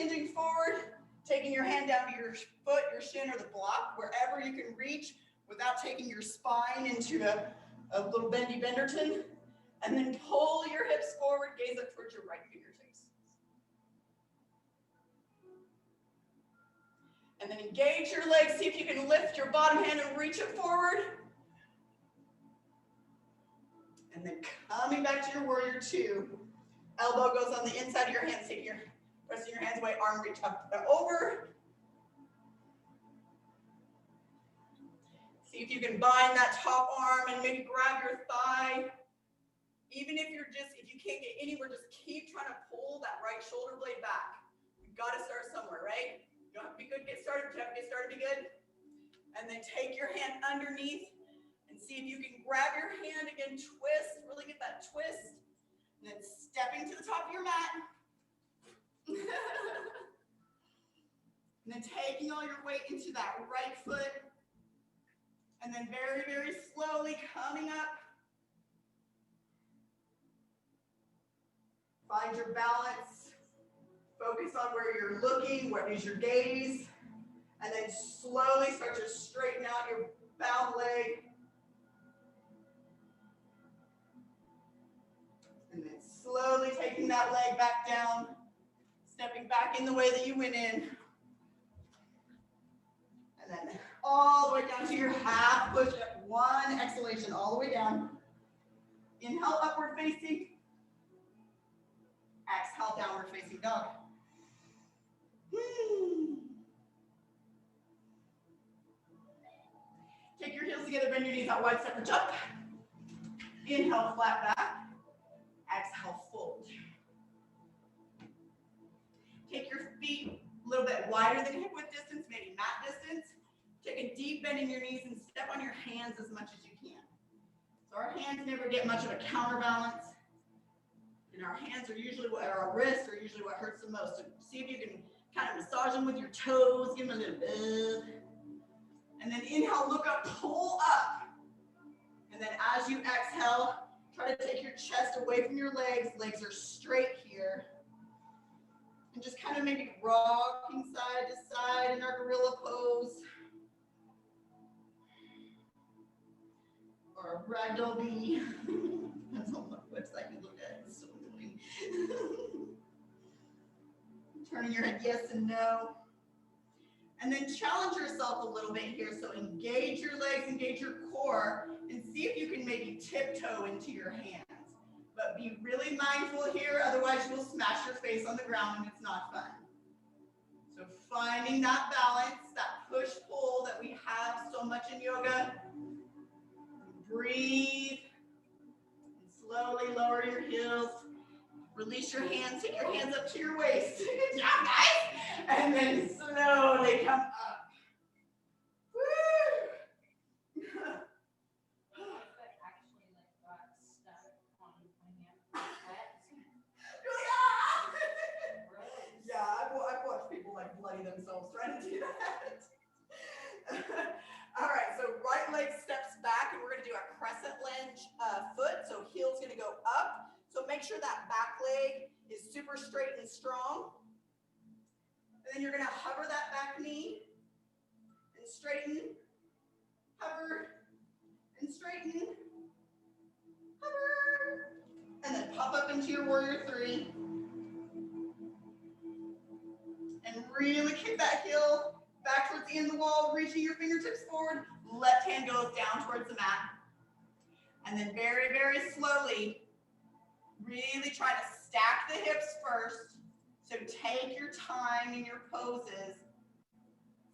taking your hand down to your foot, your shin, or the block, wherever you can reach without taking your spine into a little bendy benderton. And then pull your hips forward, gaze up towards your right fingertips. And then engage your legs, see if you can lift your bottom hand and reach it forward. And then coming back to your Warrior Two. Elbow goes on the inside of your hands, pressing your hands away, arm reach up and over. See if you can bind that top arm and maybe grab your thigh. Even if you can't get anywhere, just keep trying to pull that right shoulder blade back. You've got to start somewhere, right? You don't have to be good to get started, but you have to get started to be good. And then take your hand underneath and see if you can grab your hand again, twist, really get that twist. And then stepping to the top of your mat. And then taking all your weight into that right foot. And then very, very slowly coming up. Find your balance. Focus on where you're looking, what is your gaze. And then slowly start to straighten out your bound leg. And then slowly taking that leg back down, stepping back in the way that you went in. And then all the way down to your half push-up. One exhalation all the way down. Inhale, upward facing. Exhale, downward facing dog. Take your heels together, bend your knees out wide, step or jump. Inhale, flat back. Exhale, fold. Take your feet a little bit wider than hip width distance, maybe mat distance. Take a deep bend in your knees and step on your hands as much as you can. So our hands never get much of a counterbalance. And our hands are usually what, or our wrists are usually what hurts the most. So see if you can kind of massage them with your toes, give them a little bit. And then inhale, look up, pull up. And then as you exhale, try to take your chest away from your legs. Legs are straight here. And just kind of maybe rocking side to side in our gorilla pose. Or a ragdoll bee. That's on the website you look at. It's so annoying. Turning your head yes and no. And then challenge yourself a little bit here. So engage your legs, engage your core, and see if you can maybe tiptoe into your hands. But be really mindful here, otherwise you'll smash your face on the ground and it's not fun. So finding that balance, that push-pull that we have so much in yoga. Breathe. And slowly lower your heels. Release your hands, take your hands up to your waist. Good job, guys. And then slowly come up. Woo! Yeah, I've watched people like bloody themselves trying to do that. All right, so right leg steps back and we're gonna do a crescent lunge foot. So heel's gonna go up. So make sure that back leg is super straight and strong. And then you're gonna hover that back knee and straighten, hover, and straighten, hover, and then pop up into your warrior three. And really kick that heel back towards the end of the wall, reaching your fingertips forward. Left hand goes down towards the mat. And then very, very slowly, really try to stack the hips first. So take your time in your poses.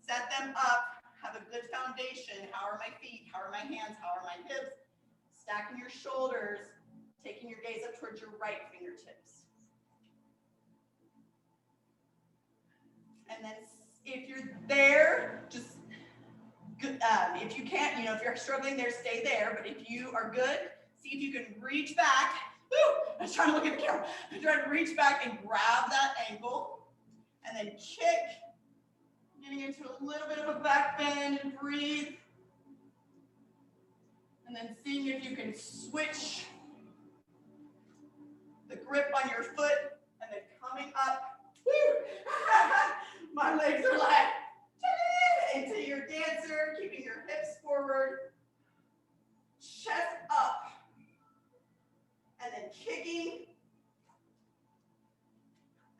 Set them up. Have a good foundation. How are my feet? How are my hands? How are my hips? Stacking your shoulders. Taking your gaze up towards your right fingertips. And then if you're there, just, if you can't, if you're struggling there, stay there. But if you are good, see if you can reach back. Woo! I was trying to look at the camera. I'm trying to reach back and grab that ankle. And then kick. Getting into a little bit of a back bend and breathe. And then seeing if you can switch the grip on your foot. And then coming up. Woo! My legs are like into your dancer, keeping your hips forward, chest up, and then kicking,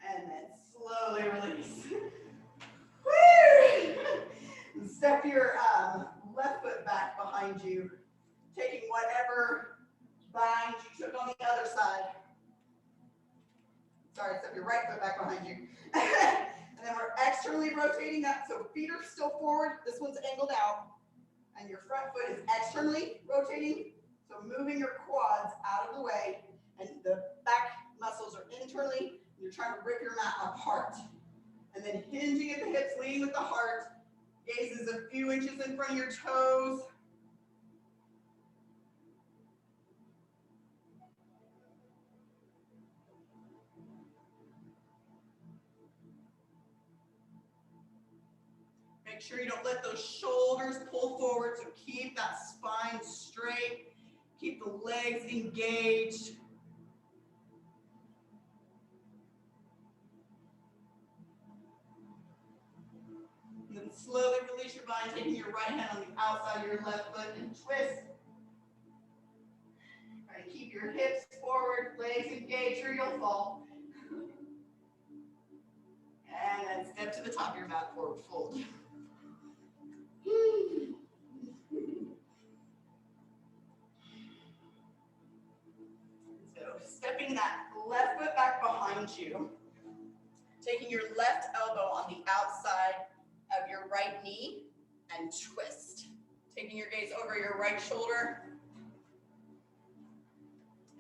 and then slowly release. Woo! Step your left foot back behind you, taking whatever bind you took on the other side. Sorry, step your right foot back behind you. And then we're externally rotating that, so feet are still forward. This one's angled out. And your front foot is externally rotating, so moving your quads out of the way. And the back muscles are internally, and you're trying to rip your mat apart. And then hinging at the hips, leading with the heart. Gaze is a few inches in front of your toes. Make sure you don't let those shoulders pull forward, so keep that spine straight. Keep the legs engaged. And then slowly release your body, taking your right hand on the outside of your left foot and twist. Try to keep your hips forward, legs engaged, or you'll fall. And then step to the top of your mat, forward fold. So stepping that left foot back behind you, taking your left elbow on the outside of your right knee and twist. Taking your gaze over your right shoulder.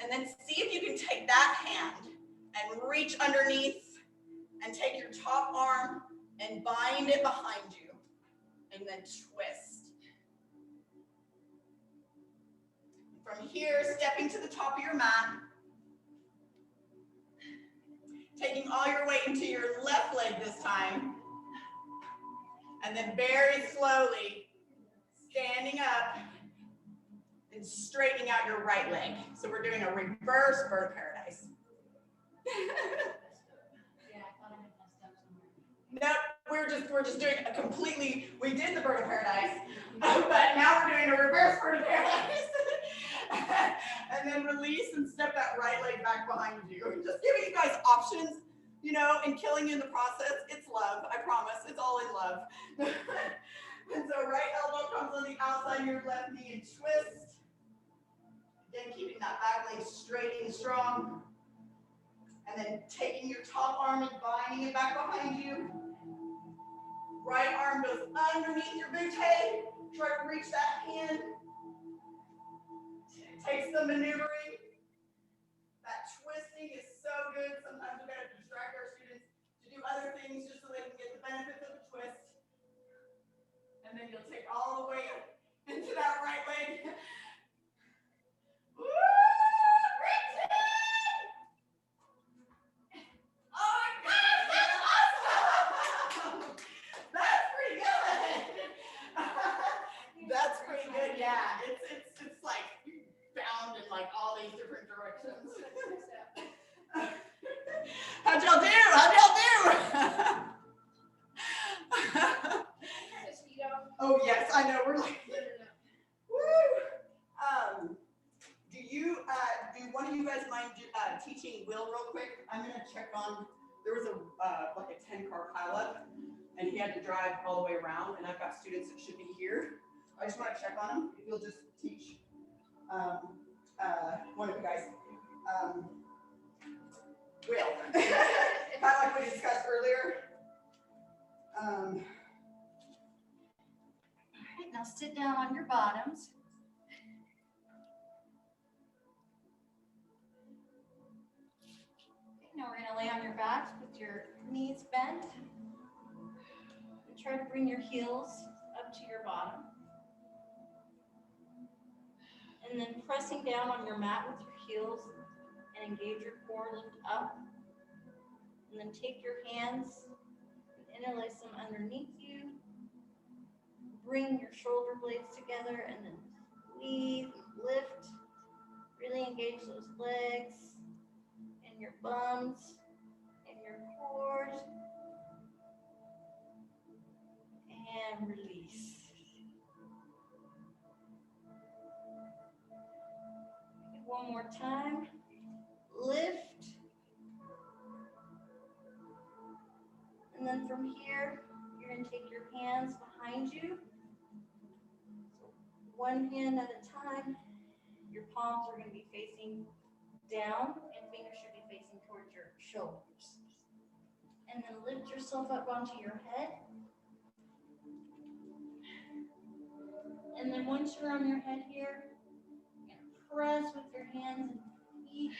And then see if you can take that hand and reach underneath and take your top arm and bind it behind you and then twist. From here, stepping to the top of your mat, taking all your weight into your left leg this time, and then very slowly standing up and straightening out your right leg. So we're doing a reverse bird of paradise. Nope, we're just doing a completely, we did the bird of paradise, but now we're doing a reverse bird of paradise. And then release and step that right leg back behind you. Just giving you guys options, you know, and killing you in the process. It's love, I promise, it's all in love. And so right elbow comes on the outside of your left knee and twist. Again, keeping that back leg straight and strong. And then taking your top arm and binding it back behind you. Right arm goes underneath your boot. Try to reach that hand. Takes the maneuvering. That twisting is so good. Sometimes we gotta distract our students to do other things just so they can get the benefits of the twist. And then you'll take all the way into that right leg. Woo! Reach it! Oh my gosh, that's awesome! That's pretty good. That's pretty good, yeah. It's like bound in like all these different directions. How'd y'all do? How'd y'all do? Oh yes, I know. We're like, woo. Do one of you guys mind teaching Will real quick? I'm gonna check on. There was like a 10-car pileup, and he had to drive all the way around. And I've got students that should be here. I just want to check on him. If you'll just teach one of you guys. Will. Kind of like we discussed earlier. All right, now sit down on your bottoms. Okay, now we're going to lay on your backs with your knees bent. Try to bring your heels up to your bottom. And then pressing down on your mat with your heels and engage your core, lift up. And then take your hands and interlace them underneath you. Bring your shoulder blades together and then squeeze, lift. Really engage those legs and your bums and your core. And release. One more time. Lift. And then from here, you're going to take your hands behind you. So one hand at a time. Your palms are going to be facing down and fingers should be facing towards your shoulders. And then lift yourself up onto your head. And then once you're on your head here, you're going to press with your hands and feet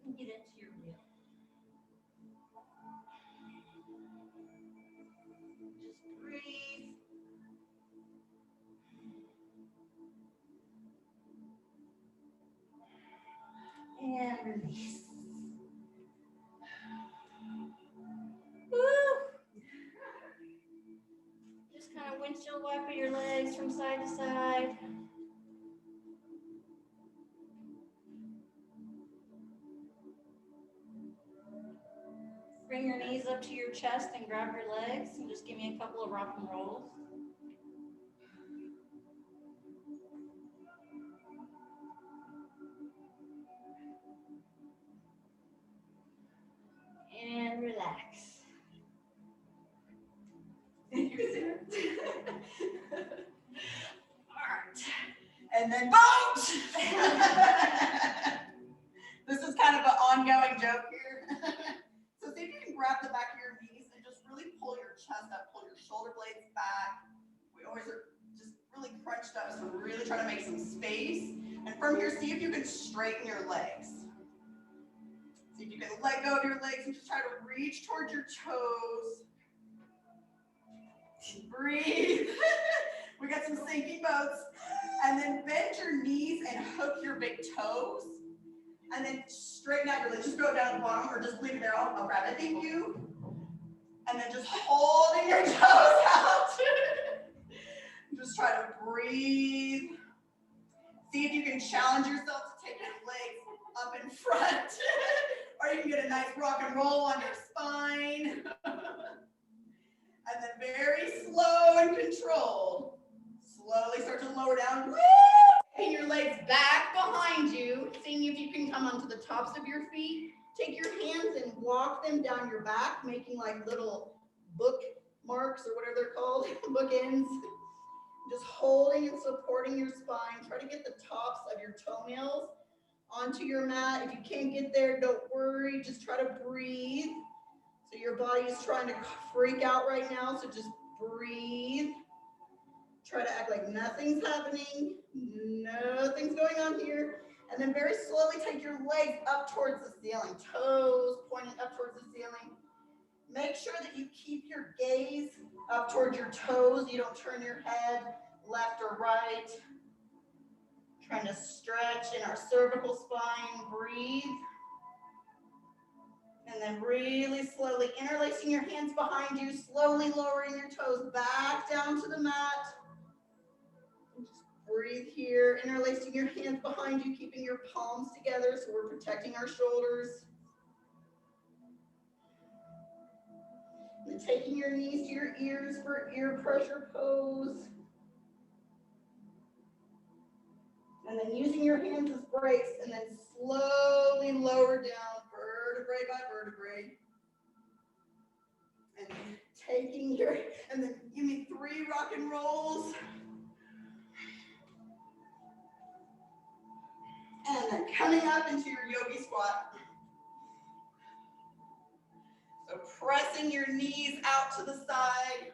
and get into your wheel. Just breathe. And release. Woo! side to side. Bring your knees up to your chest and grab your legs and just give me a couple of rock and rolls. And relax. You can see her. All right. And then boom! This is kind of an ongoing joke here. So see if you can grab the back of your knees and just really pull your chest up, pull your shoulder blades back. We always are just really crunched up, so really try to make some space. And from here, see if you can straighten your legs. See if you can let go of your legs and just try to reach towards your toes. Breathe. We got some sinking boats. And then bend your knees and hook your big toes. And then straighten out your legs. Just go down the bottom or just leave it there. I'll grab it. Thank you. And then just holding your toes out. Just try to breathe. See if you can challenge yourself to take your legs up in front. Or you can get a nice rock and roll on your spine. And then very slow and controlled. Slowly start to lower down. Woo! And your legs back behind you. Seeing if you can come onto the tops of your feet. Take your hands and walk them down your back, making like little bookmarks or whatever they're called, bookends. Just holding and supporting your spine. Try to get the tops of your toenails onto your mat. If you can't get there, don't worry. Just try to breathe. So your body is trying to freak out right now, so just breathe. Try to act like nothing's happening. Nothing's going on here. And then very slowly take your legs up towards the ceiling. Toes pointing up towards the ceiling. Make sure that you keep your gaze up towards your toes. You don't turn your head left or right. Trying to stretch in our cervical spine. Breathe. And then really slowly interlacing your hands behind you, slowly lowering your toes back down to the mat. And just breathe here, interlacing your hands behind you, keeping your palms together so we're protecting our shoulders. And taking your knees to your ears for ear pressure pose. And then using your hands as brakes and then slowly lower down vertebrae by vertebrae. And taking your, and then give me 3 rock and rolls. And then coming up into your yogi squat. So pressing your knees out to the side.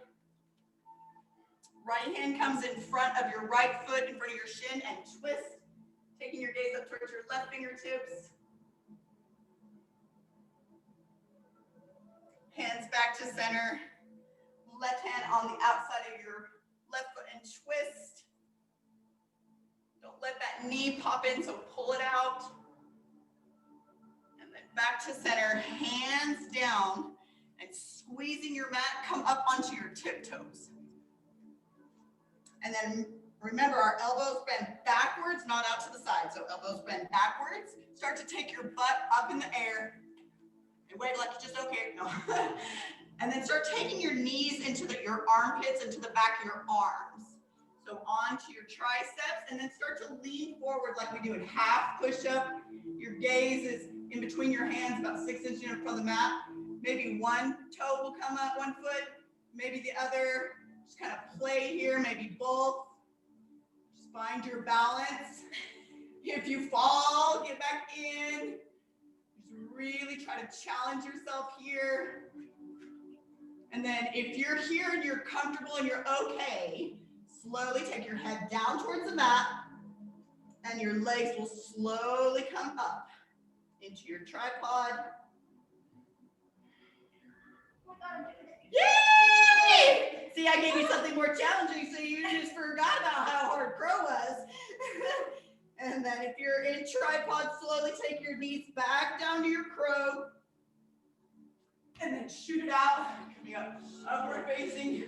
Right hand comes in front of your right foot, in front of your shin, and twist. Taking your gaze up towards your left fingertips. Hands back to center. Left hand on the outside of your left foot and twist. Don't let that knee pop in, so pull it out. And then back to center, hands down, and squeezing your mat, come up onto your tiptoes. And then remember, our elbows bend backwards, not out to the side. So elbows bend backwards. Start to take your butt up in the air. And wave like it's just okay. No. And then start taking your knees into your armpits, into the back of your arms. So onto your triceps, and then start to lean forward like we do in half push-up. Your gaze is in between your hands, about 6 inches in front of the mat. Maybe one toe will come up, one foot, maybe the other. Just kind of play here, maybe both. Just find your balance. If you fall, get back in. Just really try to challenge yourself here. And then if you're here and you're comfortable and you're okay, slowly take your head down towards the mat and your legs will slowly come up into your tripod. Yay! See, I gave you something more challenging, so you just forgot about how hard crow was. And then if you're in tripod, slowly take your knees back down to your crow. And then shoot it out, coming up, upward facing.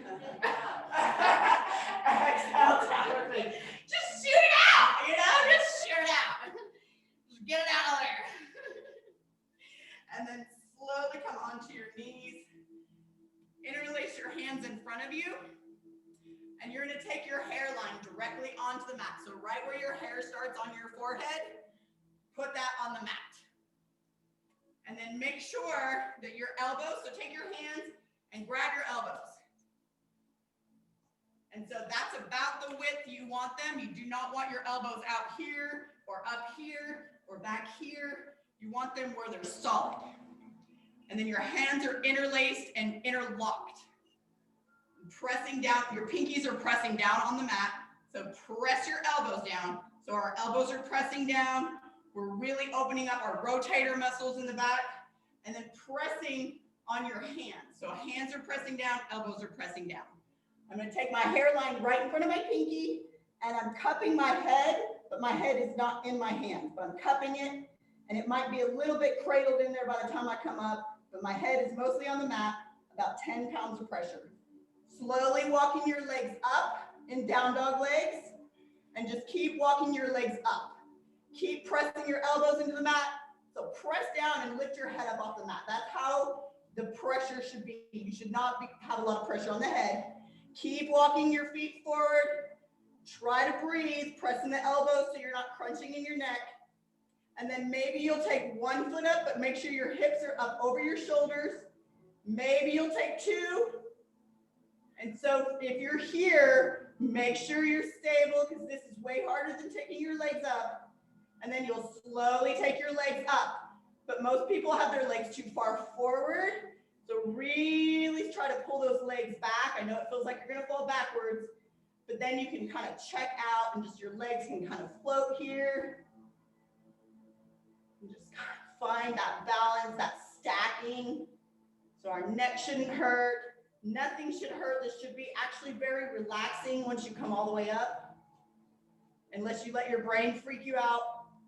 Exhale, downward facing. Just shoot it out, just shoot it out. Just get it out of there. And then slowly come onto your knees. Interlace your hands in front of you. And you're gonna take your hairline directly onto the mat. So right where your hair starts on your forehead, put that on the mat. And then make sure that your elbows, so take your hands and grab your elbows. And so that's about the width you want them. You do not want your elbows out here or up here or back here. You want them where they're solid. And then your hands are interlaced and interlocked. Pressing down, your pinkies are pressing down on the mat. So press your elbows down. So our elbows are pressing down. We're really opening up our rotator muscles in the back, and then pressing on your hands. So hands are pressing down, elbows are pressing down. I'm gonna take my hairline right in front of my pinky, and I'm cupping my head, but my head is not in my hands, but I'm cupping it, and it might be a little bit cradled in there by the time I come up, but my head is mostly on the mat, about 10 pounds of pressure. Slowly walking your legs up in down dog legs, and just keep walking your legs up. Keep pressing your elbows into the mat. So press down and lift your head up off the mat. That's how the pressure should be. You should not have a lot of pressure on the head. Keep walking your feet forward. Try to breathe, pressing the elbows so you're not crunching in your neck. And then maybe you'll take one foot up, but make sure your hips are up over your shoulders. Maybe you'll take two. And so if you're here, make sure you're stable because this is way harder than taking your legs up. And then you'll slowly take your legs up. But most people have their legs too far forward. So really try to pull those legs back. I know it feels like you're gonna fall backwards, but then you can kind of check out and just your legs can kind of float here. And just kind of find that balance, that stacking. So our neck shouldn't hurt. Nothing should hurt. This should be actually very relaxing once you come all the way up. Unless you let your brain freak you out.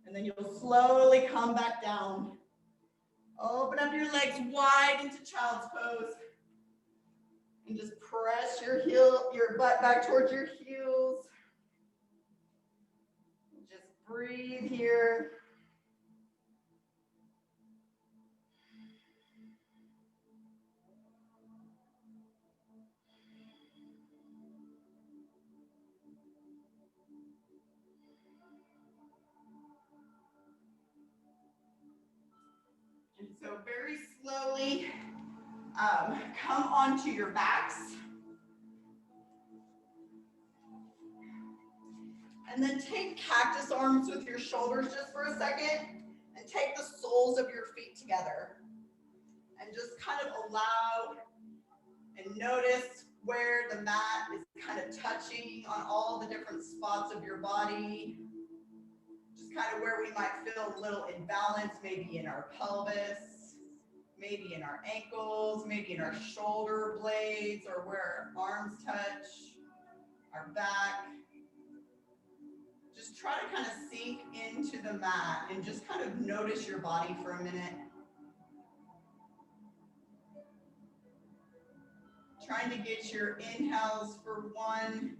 And then you'll slowly come back down. Open up your legs wide into child's pose. And just press your butt back towards your heels. Just breathe here. And so very slowly come onto your backs. And then take cactus arms with your shoulders just for a second and take the soles of your feet together. And just kind of allow and notice where the mat is kind of touching on all the different spots of your body. Just kind of where we might feel a little imbalance, maybe in our pelvis, maybe in our ankles, maybe in our shoulder blades, or where our arms touch, our back. Just try to kind of sink into the mat and just kind of notice your body for a minute. Trying to get your inhales for 1,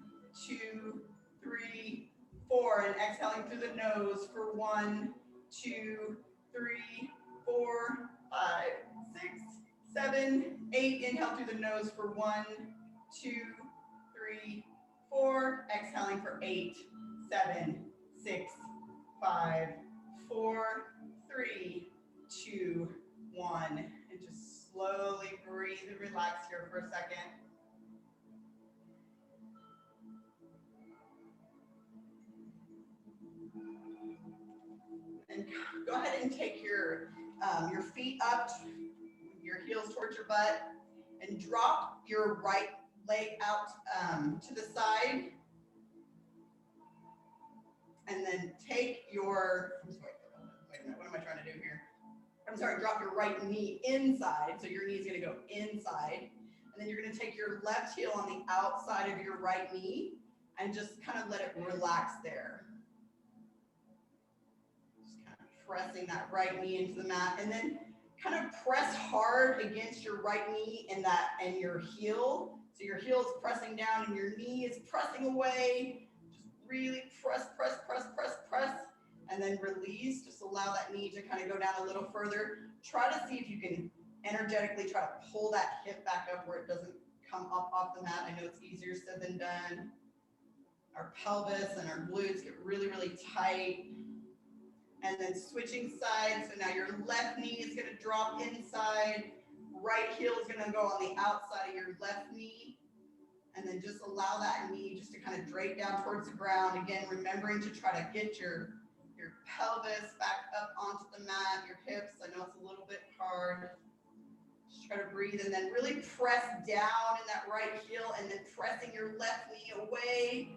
2, 3, 4, and exhaling through the nose for 1, 2, 3, 4, 5, 6, 7, 8. Inhale through the nose for 1, 2, 3, 4. Exhaling for 8, 7, 6, 5, 4, 3, 2, 1. And just slowly breathe and relax here for a second. And go ahead and take your feet up, your heels towards your butt, and drop your right leg out to the side. And then take your, wait a minute, what am I trying to do here? Drop your right knee inside. So your knee is gonna go inside. And then you're gonna take your left heel on the outside of your right knee and just kind of let it relax there. Just kind of pressing that right knee into the mat. And then kind of press hard against your right knee and your heel. So your heel is pressing down and your knee is pressing away. Just really press, press, press, press, press, and then release. Just allow that knee to kind of go down a little further. Try to see if you can energetically try to pull that hip back up where it doesn't come up off the mat. I know it's easier said than done. Our pelvis and our glutes get really, really tight. And then switching sides. So now your left knee is going to drop inside. Right heel is going to go on the outside of your left knee. And then just allow that knee just to kind of drape down towards the ground. Again, remembering to try to get your pelvis back up onto the mat, your hips. I know it's a little bit hard. Just try to breathe and then really press down in that right heel and then pressing your left knee away.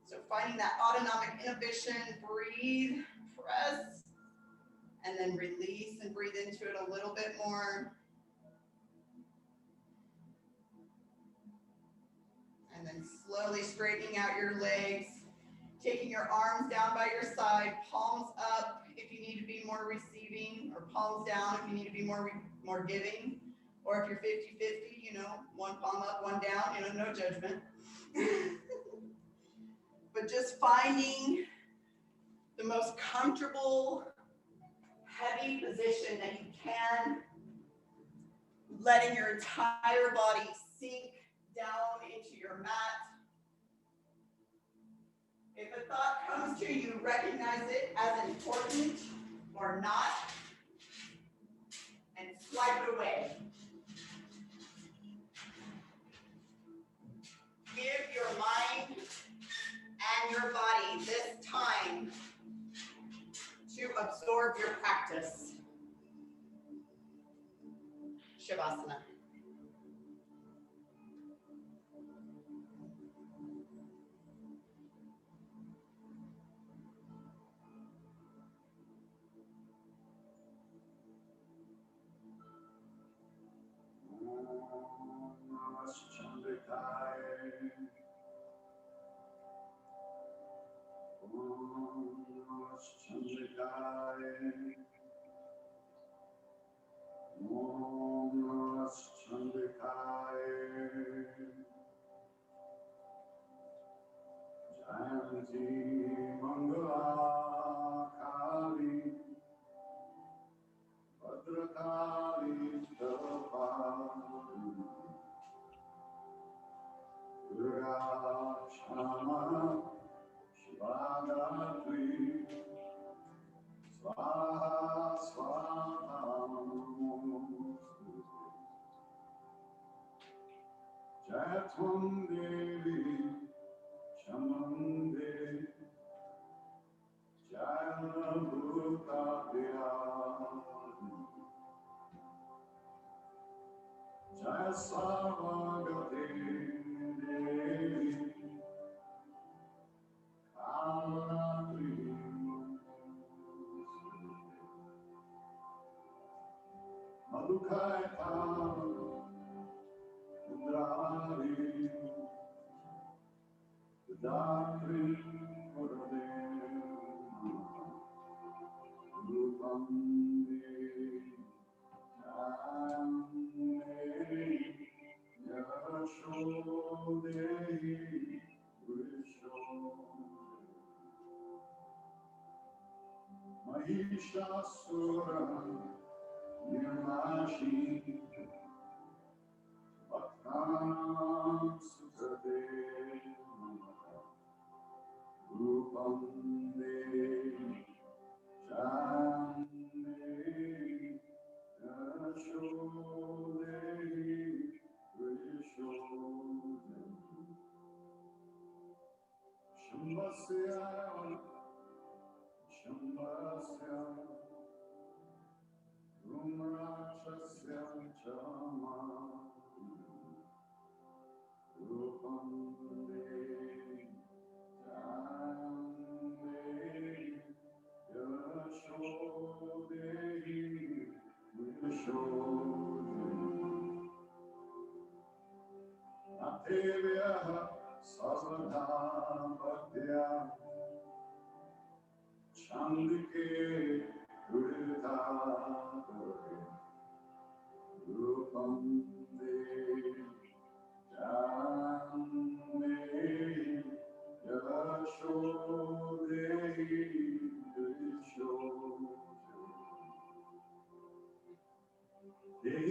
So finding that autonomic inhibition, breathe, press, and then release and breathe into it a little bit more. And then slowly straightening out your legs, taking your arms down by your side, palms up if you need to be more receiving, or palms down if you need to be more giving, or if you're 50-50, you know, one palm up, one down, you know, no judgment. But just finding the most comfortable, heavy position that you can, letting your entire body sink down into your mat. If a thought comes to you, recognize it as important or not, and swipe it away. Give your mind and your body this time to absorb your practice. Shavasana.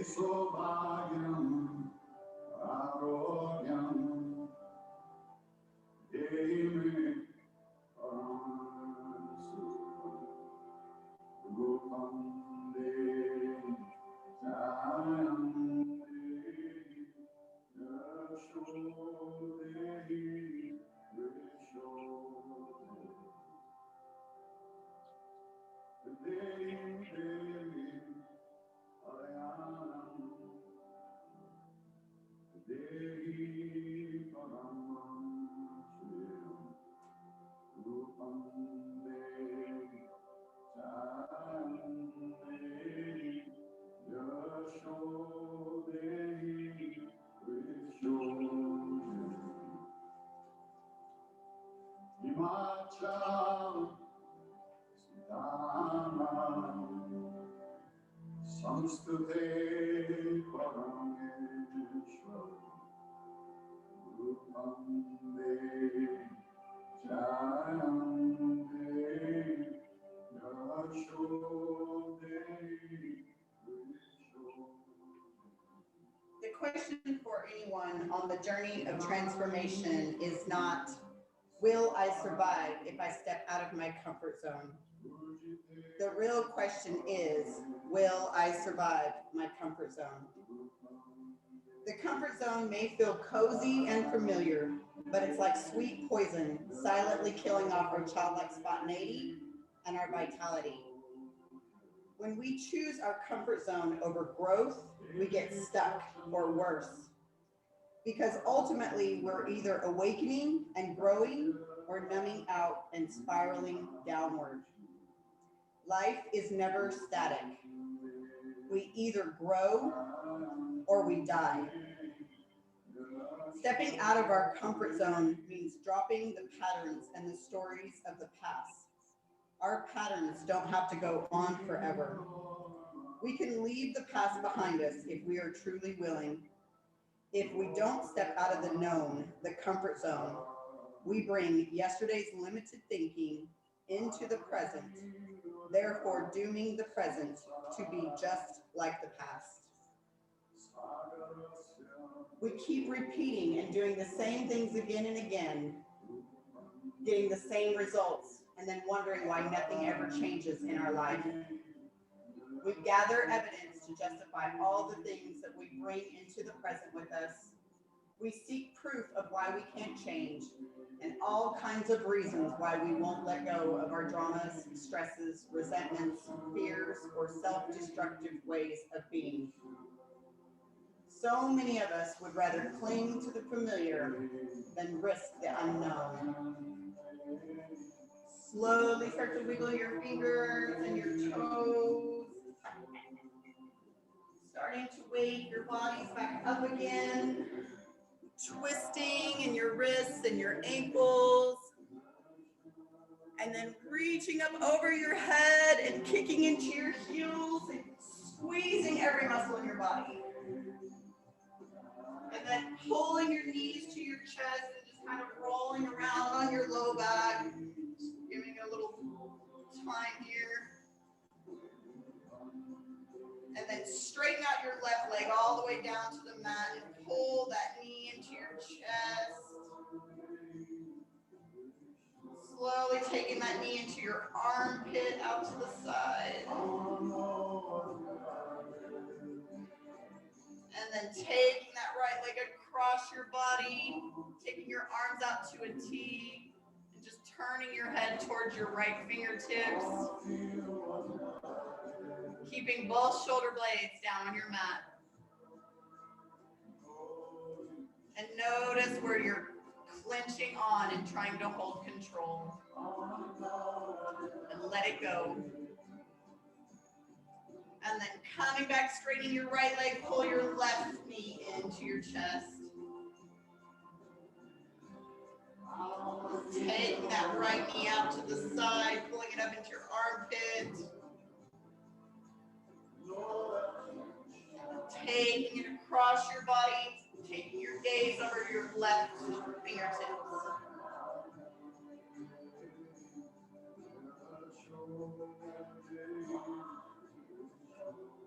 Sophagyam Arogyam Demi Paransu Rupam Devi Jayam Devi Yasho Devi Visho Devi Devi Parayanam Devi Paramansu Rupam Devi Jayam Devi Yasho Devi Visho Himachal Siddhanam Samstute Parameshwar Rupam Devi Jayam Devi Yasho Devi Visho. The question for anyone on the journey of transformation is not, will I survive if I step out of my comfort zone? The real question is, will I survive my comfort zone? The comfort zone may feel cozy and familiar, but it's like sweet poison, silently killing off our childlike spontaneity and our vitality. When we choose our comfort zone over growth, we get stuck, or worse. Because ultimately, we're either awakening and growing or numbing out and spiraling downward. Life is never static. We either grow or we die. Stepping out of our comfort zone means dropping the patterns and the stories of the past. Our patterns don't have to go on forever. We can leave the past behind us if we are truly willing. If we don't step out of the known, the comfort zone, we bring yesterday's limited thinking into the present, therefore dooming the present to be just like the past. We keep repeating and doing the same things again and again, getting the same results, and then wondering why nothing ever changes in our life. We gather evidence to justify all the things that we bring into the present with us. We seek proof of why we can't change, and all kinds of reasons why we won't let go of our dramas, stresses, resentments, fears, or self-destructive ways of being. So many of us would rather cling to the familiar than risk the unknown. Slowly start to wiggle your fingers and your toes. Starting to wake your bodies back up again. Twisting in your wrists and your ankles. And then reaching up over your head and kicking into your heels and squeezing every muscle in your body. And then pulling your knees to your chest and just kind of rolling around on your low back. Just giving a little time here. And then straighten out your left leg all the way down to the mat and pull that knee into your chest. Slowly taking that knee into your armpit out to the side. And then taking that right leg across your body, taking your arms out to a T, and just turning your head towards your right fingertips. Keeping both shoulder blades down on your mat. And notice where you're clenching on and trying to hold control. And let it go. And then coming back, straightening your right leg, pull your left knee into your chest. Taking that right knee out to the side, pulling it up into your armpit. Taking it across your body, taking your gaze over your left fingertips.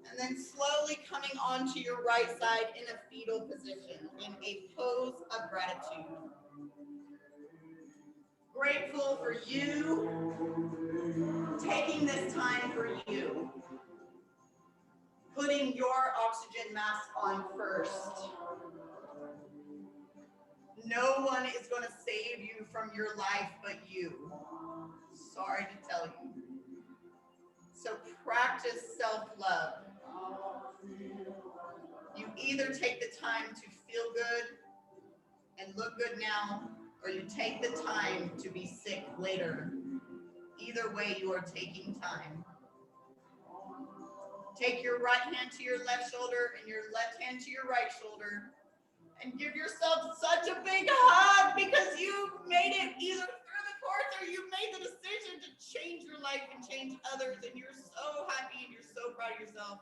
And And then slowly coming onto your right side in a fetal position, in a pose of gratitude. Grateful for you, taking this time for you, putting your oxygen mask on first. No one is going to save you from your life but you. Sorry to tell you. So practice self-love. You either take the time to feel good and look good now, or you take the time to be sick later. Either way, you are taking time. Take your right hand to your left shoulder and your left hand to your right shoulder and give yourself such a big hug because you made it either through the course or you made the decision to change your life and change others, and you're so happy and you're so proud of yourself.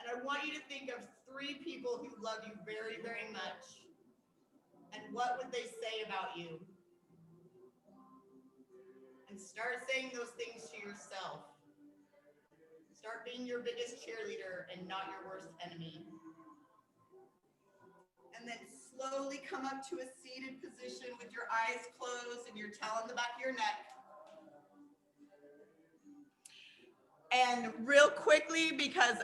And I want you to think of 3 people who love you very, very much. And what would they say about you? And start saying those things to yourself. Start being your biggest cheerleader and not your worst enemy. And then slowly come up to a seated position with your eyes closed and your towel on the back of your neck. And real quickly, because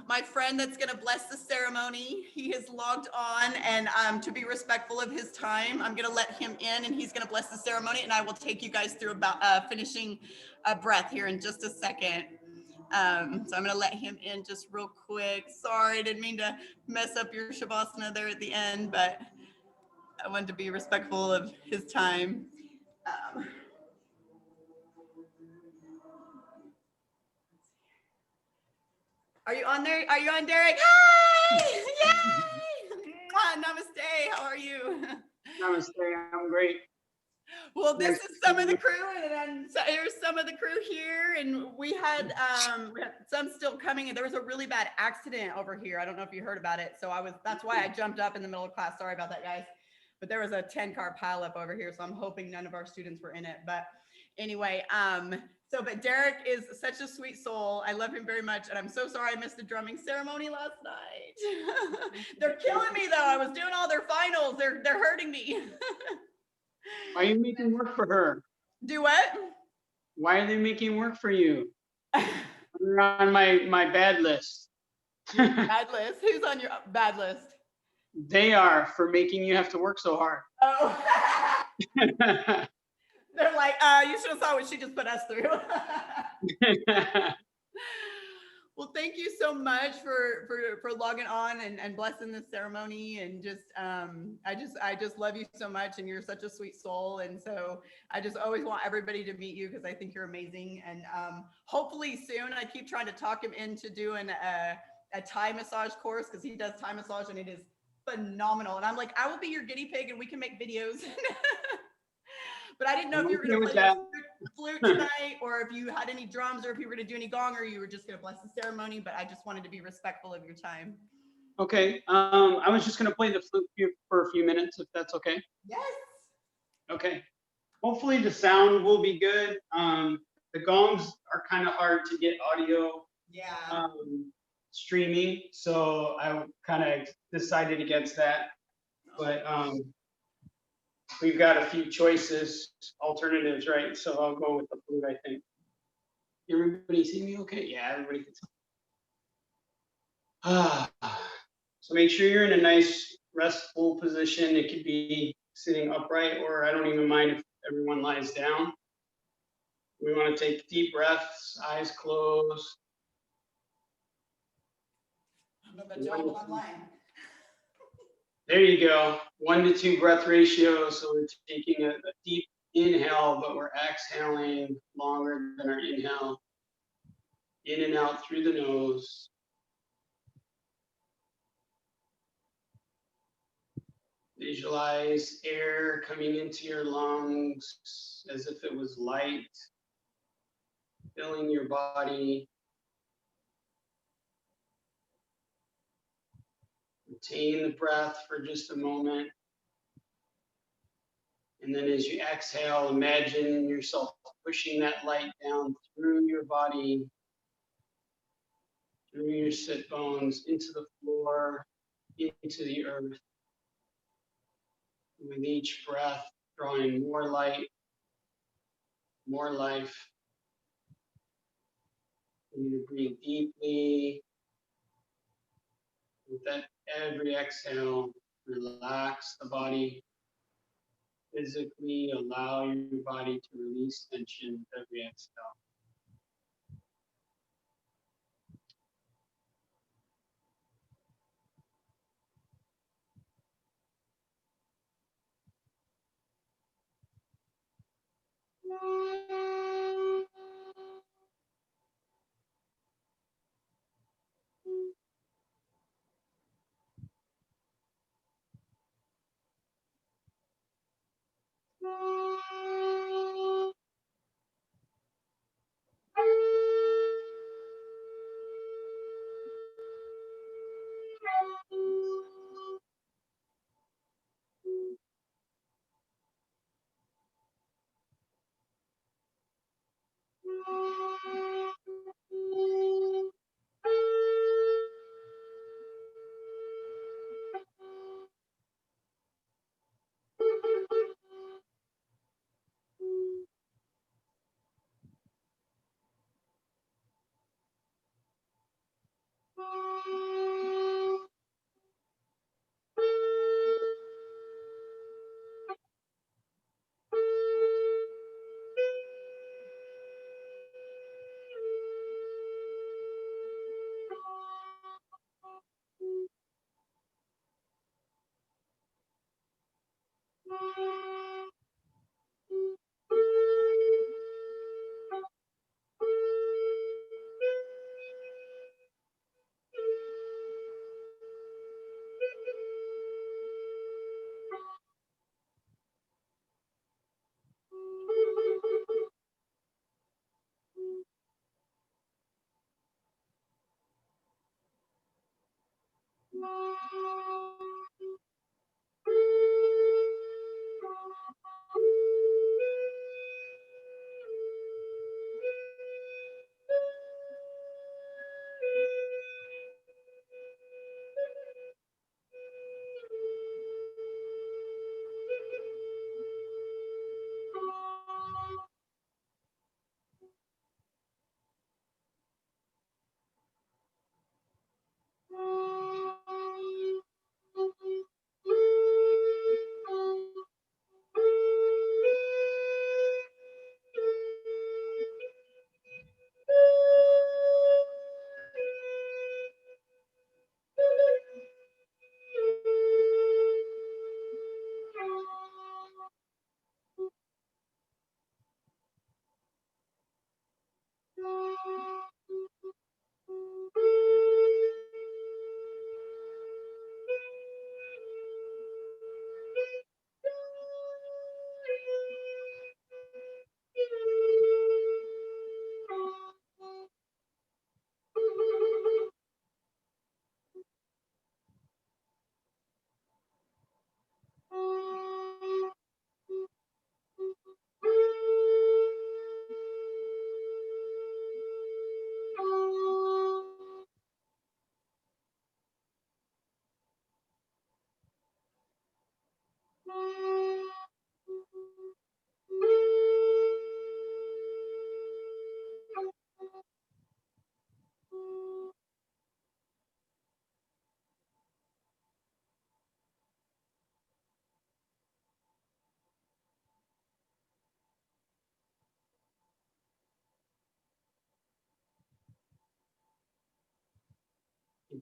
my friend that's going to bless the ceremony, he has logged on, and to be respectful of his time, I'm going to let him in and he's going to bless the ceremony, and I will take you guys through about finishing a breath here in just a second. So I'm going to let him in just real quick. Sorry, I didn't mean to mess up your Shavasana there at the end, but I wanted to be respectful of his time. Are you on there? Are you on, Derek? Hi! Yay! Mwah, namaste. How are you? Namaste. I'm great. Well, this is some of the crew, and then here's some of the crew here, and we had some still coming, and there was a really bad accident over here. I don't know if you heard about it, so that's why I jumped up in the middle of class. Sorry about that, guys. But there was a 10-car pileup over here, so I'm hoping none of our students were in it. But anyway, but Derek is such a sweet soul. I love him very much, and I'm so sorry I missed the drumming ceremony last night. They're killing me though. I was doing all their finals. They're hurting me. Why are you making work for her? Do what? Why are they making work for you? You're on my bad list. Bad list? Who's on your bad list? They are, for making you have to work so hard. Oh. They're like, you should have saw what she just put us through. Well, thank you so much for logging on and blessing this ceremony, and just I just love you so much, and you're such a sweet soul, and so I just always want everybody to meet you because I think you're amazing, and hopefully soon. I keep trying to talk him into doing a Thai massage course because he does Thai massage and it is phenomenal, and I'm like, I will be your guinea pig and we can make videos. But I didn't know if you were going to play the flute tonight, or if you had any drums, or if you were going to do any gong, or you were just going to bless the ceremony. But I just wanted to be respectful of your time. Okay. I was just going to play the flute for a few minutes, if that's okay. Yes. Okay. Hopefully the sound will be good. The gongs are kind of hard to get audio streaming, so I kind of decided against that. But we've got a few alternatives, right? So I'll go with the flute, I think. Everybody see me okay? Yeah, everybody can see. So make sure you're in a nice restful position. It could be sitting upright, or I don't even mind if everyone lies down. We want to take deep breaths, eyes closed. I don't know about y'all, but I'm lying. There you go. 1 to 2 breath ratio. So we're taking a deep inhale, but we're exhaling longer than our inhale. In and out through the nose. Visualize air coming into your lungs as if it was light, filling your body. Retain the breath for just a moment. And then as you exhale, imagine yourself pushing that light down through your body, through your sit bones into the floor, into the earth. With each breath, drawing more light, more life. You breathe deeply. With that, every exhale, relax the body. Physically allow your body to release tension with every exhale.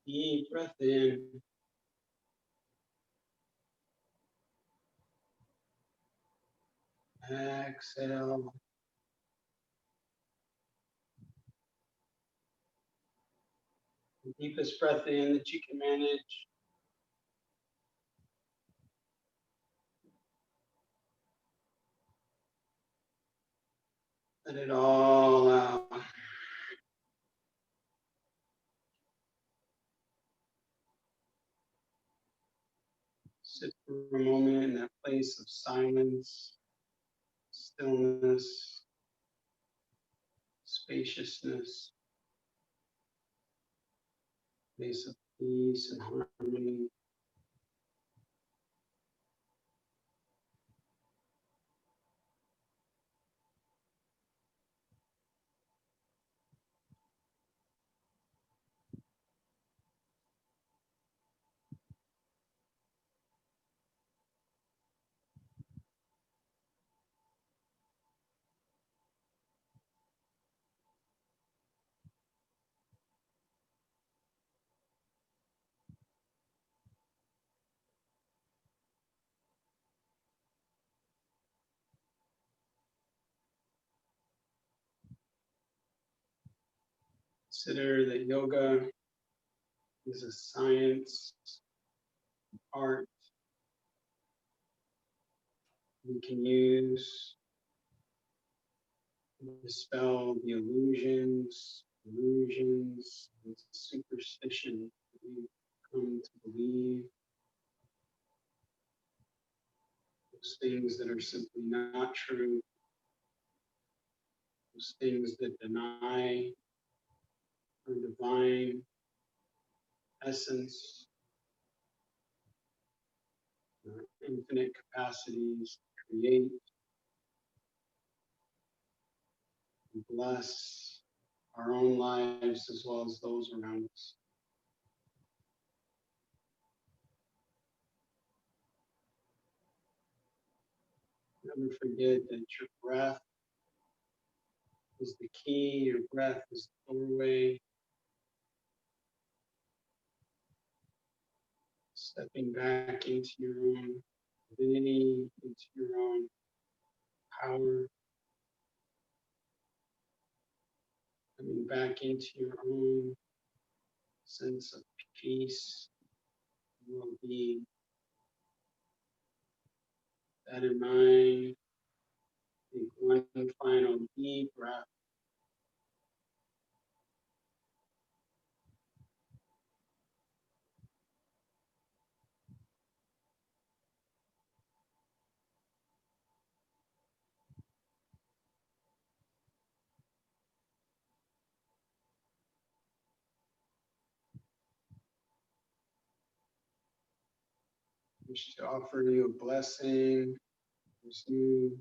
Deep breath in. Exhale. The deepest breath in that you can manage. Let it all out. Sit for a moment in that place of silence, stillness, spaciousness. Place of peace and harmony. Consider that yoga is a science, art we can use to dispel the illusions, and superstition that we come to believe, those things that are simply not true, those things that deny our divine essence, our infinite capacities to create and bless our own lives as well as those around us. Never forget that your breath is the key, your breath is the doorway. Stepping back into your own divinity, into your own power, coming back into your own sense of peace, well-being. That in mind, take one final deep breath. I wish to offer you a blessing, these new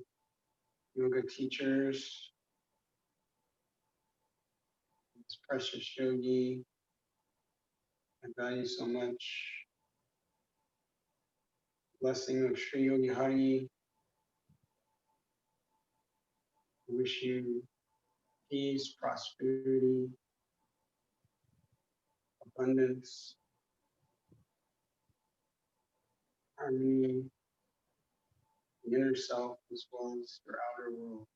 yoga teachers, this precious yogi. I value so much. Blessing of Sri Yogi Hari. I wish you peace, prosperity, abundance, harmony, the inner self as well as your outer world.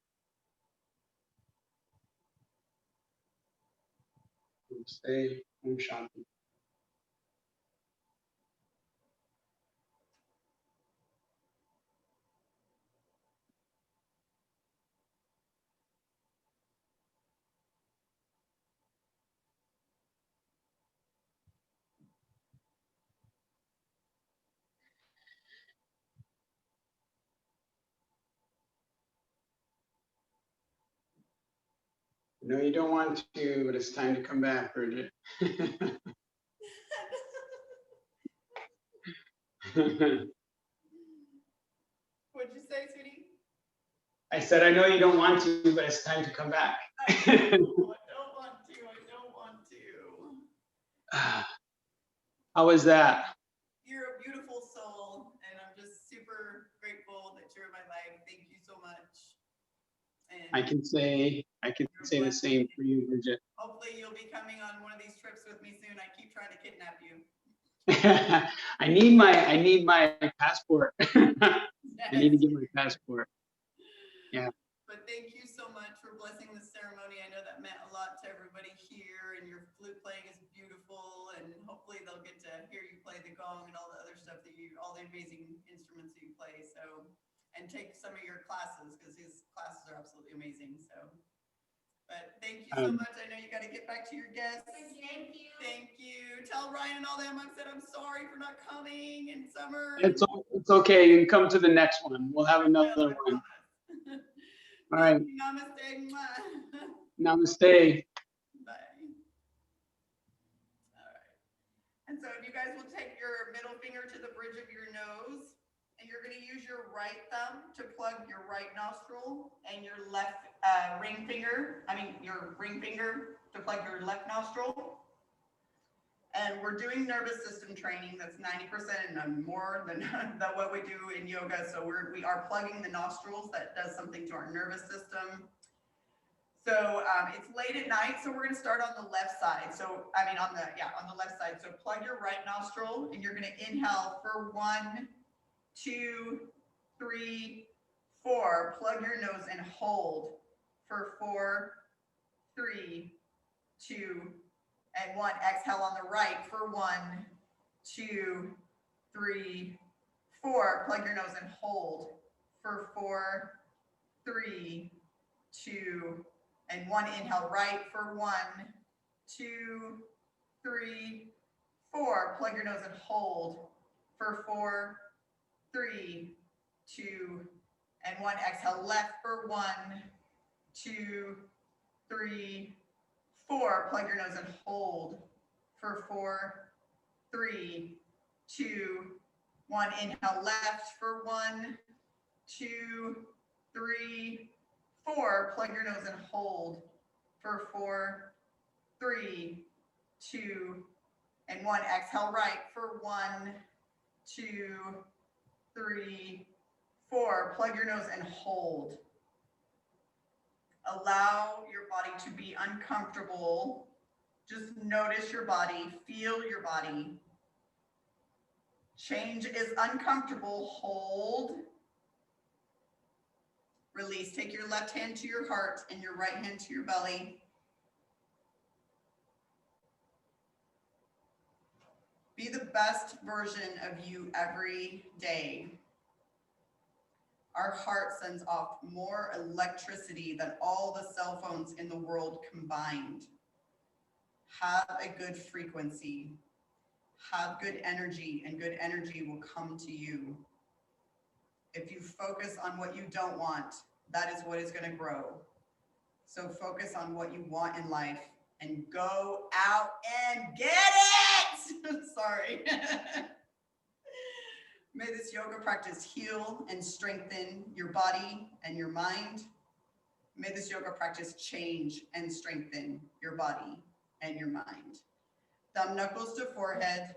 Namaste, Om Shanti. No, you don't want to, but it's time to come back, Bridget. What'd you say, sweetie? I said, I know you don't want to, but it's time to come back. I don't want to. I don't want to. How was that? You're a beautiful soul, and I'm just super grateful that you're in my life. Thank you so much. And I can say the same for you, Bridget. hopefully you'll be coming on one of these trips with me soon. I keep trying to kidnap you. I need my passport. I need to get my passport. Yeah. But thank you so much for blessing this ceremony. I know that meant a lot to everybody here, and your flute playing is beautiful, and hopefully they'll get to hear you play the gong and all the other stuff all the amazing instruments that you play. So, and take some of your classes, because his classes are absolutely amazing. So, but thank you so much. I know you got to get back to your guests. Thank you. Thank you. Tell Ryan and all them I said I'm sorry for not coming in summer. It's okay. You can come to the next one. We'll have another one. All right. Namaste. Namaste. Bye. All right. And so if you guys will take your middle finger to the bridge of your nose, and you're gonna use your right thumb to plug your right nostril and your left your ring finger to plug your left nostril. And we're doing nervous system training. That's 90% and more than what we do in yoga. So we are plugging the nostrils. That does something to our nervous system. So it's late at night, so we're gonna start on the left side. So, on the left side. So plug your right nostril and you're gonna inhale for 1, 2, 3, 4. Plug your nose and hold for 4, 3, 2, and 1. Exhale on the right for 1, 2, 3, 4. Plug your nose and hold for 4, 3, 2, and 1. Inhale right for 1, 2, 3, 4. Plug your nose and hold for 4, 3, 2, and 1. Exhale left for 1, 2, 3, 4. Plug your nose and hold for 4, 3, 2, 1. Inhale left for 1, 2, 3, 4. Plug your nose and hold for 4, 3, 2, and 1. Exhale right for 1, 2, 3, 4. Plug your nose and hold. Allow your body to be uncomfortable. Just notice your body, feel your body. Change is uncomfortable. Hold. Release. Take your left hand to your heart and your right hand to your belly. Be the best version of you every day. Our heart sends off more electricity than all the cell phones in the world combined. Have a good frequency. Have good energy, and good energy will come to you. If you focus on what you don't want, that is what is going to grow. So focus on what you want in life and go out and get it. Sorry. May this yoga practice heal and strengthen your body and your mind. May this yoga practice change and strengthen your body and your mind. Thumb knuckles to forehead.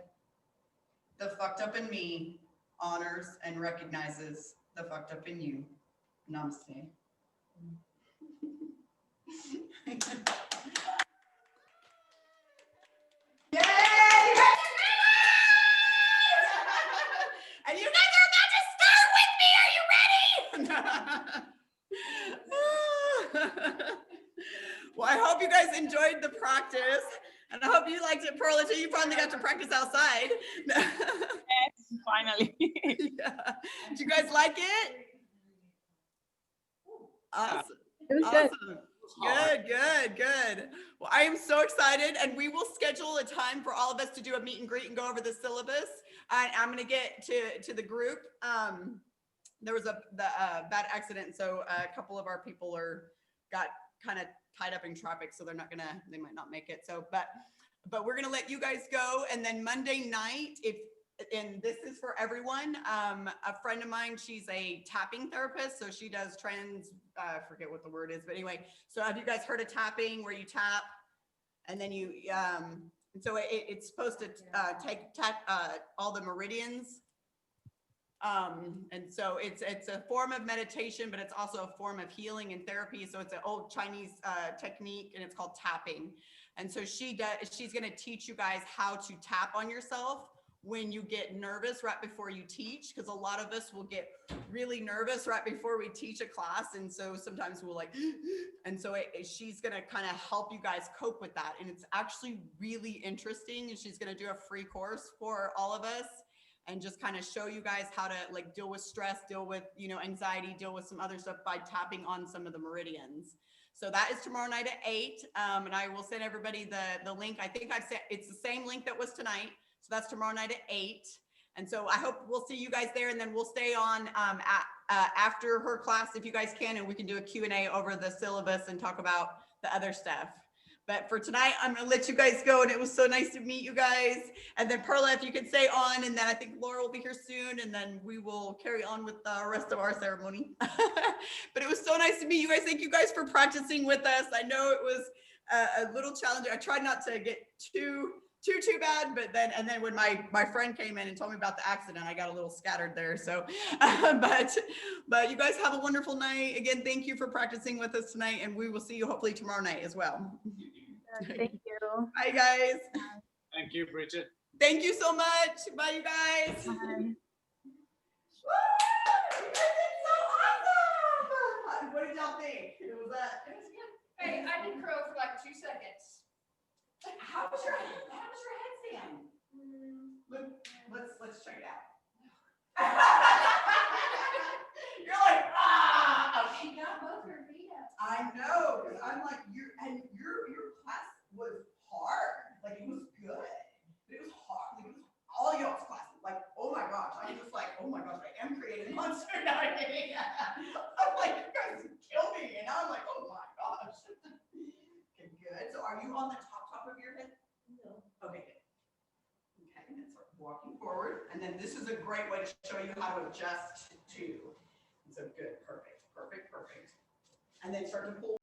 The fucked up in me honors and recognizes the fucked up in you. Namaste. Yay! And you guys are about to start with me. Are you ready? Well, I hope you guys enjoyed the practice. And I hope you liked it, Perlita. You finally got to practice outside. Yes, finally. Yeah. Did you guys like it? Awesome. It was good. Awesome. Good. Well, I am so excited, and we will schedule a time for all of us to do a meet and greet and go over the syllabus. I'm going to get to the group. There was the bad accident, so a couple of our people got kind of tied up in traffic, so they might not make it. So, but we're gonna let you guys go, and then Monday night, and this is for everyone. A friend of mine, she's a tapping therapist, so she does I forget what the word is, but anyway. So have you guys heard of tapping, where you tap, and then you and so it's supposed to tap all the meridians. And so it's a form of meditation, but it's also a form of healing and therapy. So it's an old Chinese technique, and it's called tapping. And so she's going to teach you guys how to tap on yourself when you get nervous right before you teach, because a lot of us will get really nervous right before we teach a class. And so sometimes we'll and so she's going to kind of help you guys cope with that. And it's actually really interesting. And she's going to do a free course for all of us, and just kind of show you guys how to deal with stress, deal with, anxiety, deal with some other stuff by tapping on some of the meridians. So that is tomorrow night at 8. And I will send everybody the link. I think I've sent, it's the same link that was tonight. So that's tomorrow night at 8. And so I hope we'll see you guys there, and then we'll stay on after her class if you guys can, and we can do a Q&A over the syllabus and talk about the other stuff. But for tonight, I'm gonna let you guys go, and it was so nice to meet you guys. And then Perla, if you could stay on, and then I think Laura will be here soon, and then we will carry on with the rest of our ceremony. But it was so nice to meet you guys. Thank you guys for practicing with us. I know it was a little challenging. I tried not to get too bad, but then when my friend came in and told me about the accident, I got a little scattered there. So but you guys have a wonderful night. Again, thank you for practicing with us tonight, and we will see you hopefully tomorrow night as well. Thank you. Bye guys. Thank you, Bridget. Thank you so much. Bye you guys. Bye. Woo! You guys did so awesome! What did y'all think? It was good. Hey, I did crow for like 2 seconds. How was your headstand? Let's check it out. You're like, ah! She got both her feet up. I know, because I'm like, your class was hard. Like, it was good. But it was hard. Like, it was all y'all's classes. Like, oh my gosh. I'm just like, oh my gosh, I am creating monster. I'm like, you guys kill me. And now I'm like, oh my gosh. Okay, good. So are you on the top of your head? No. Okay, good. Okay, and then start walking forward. And then this is a great way to show you how to adjust to. So good, perfect. And then start to pull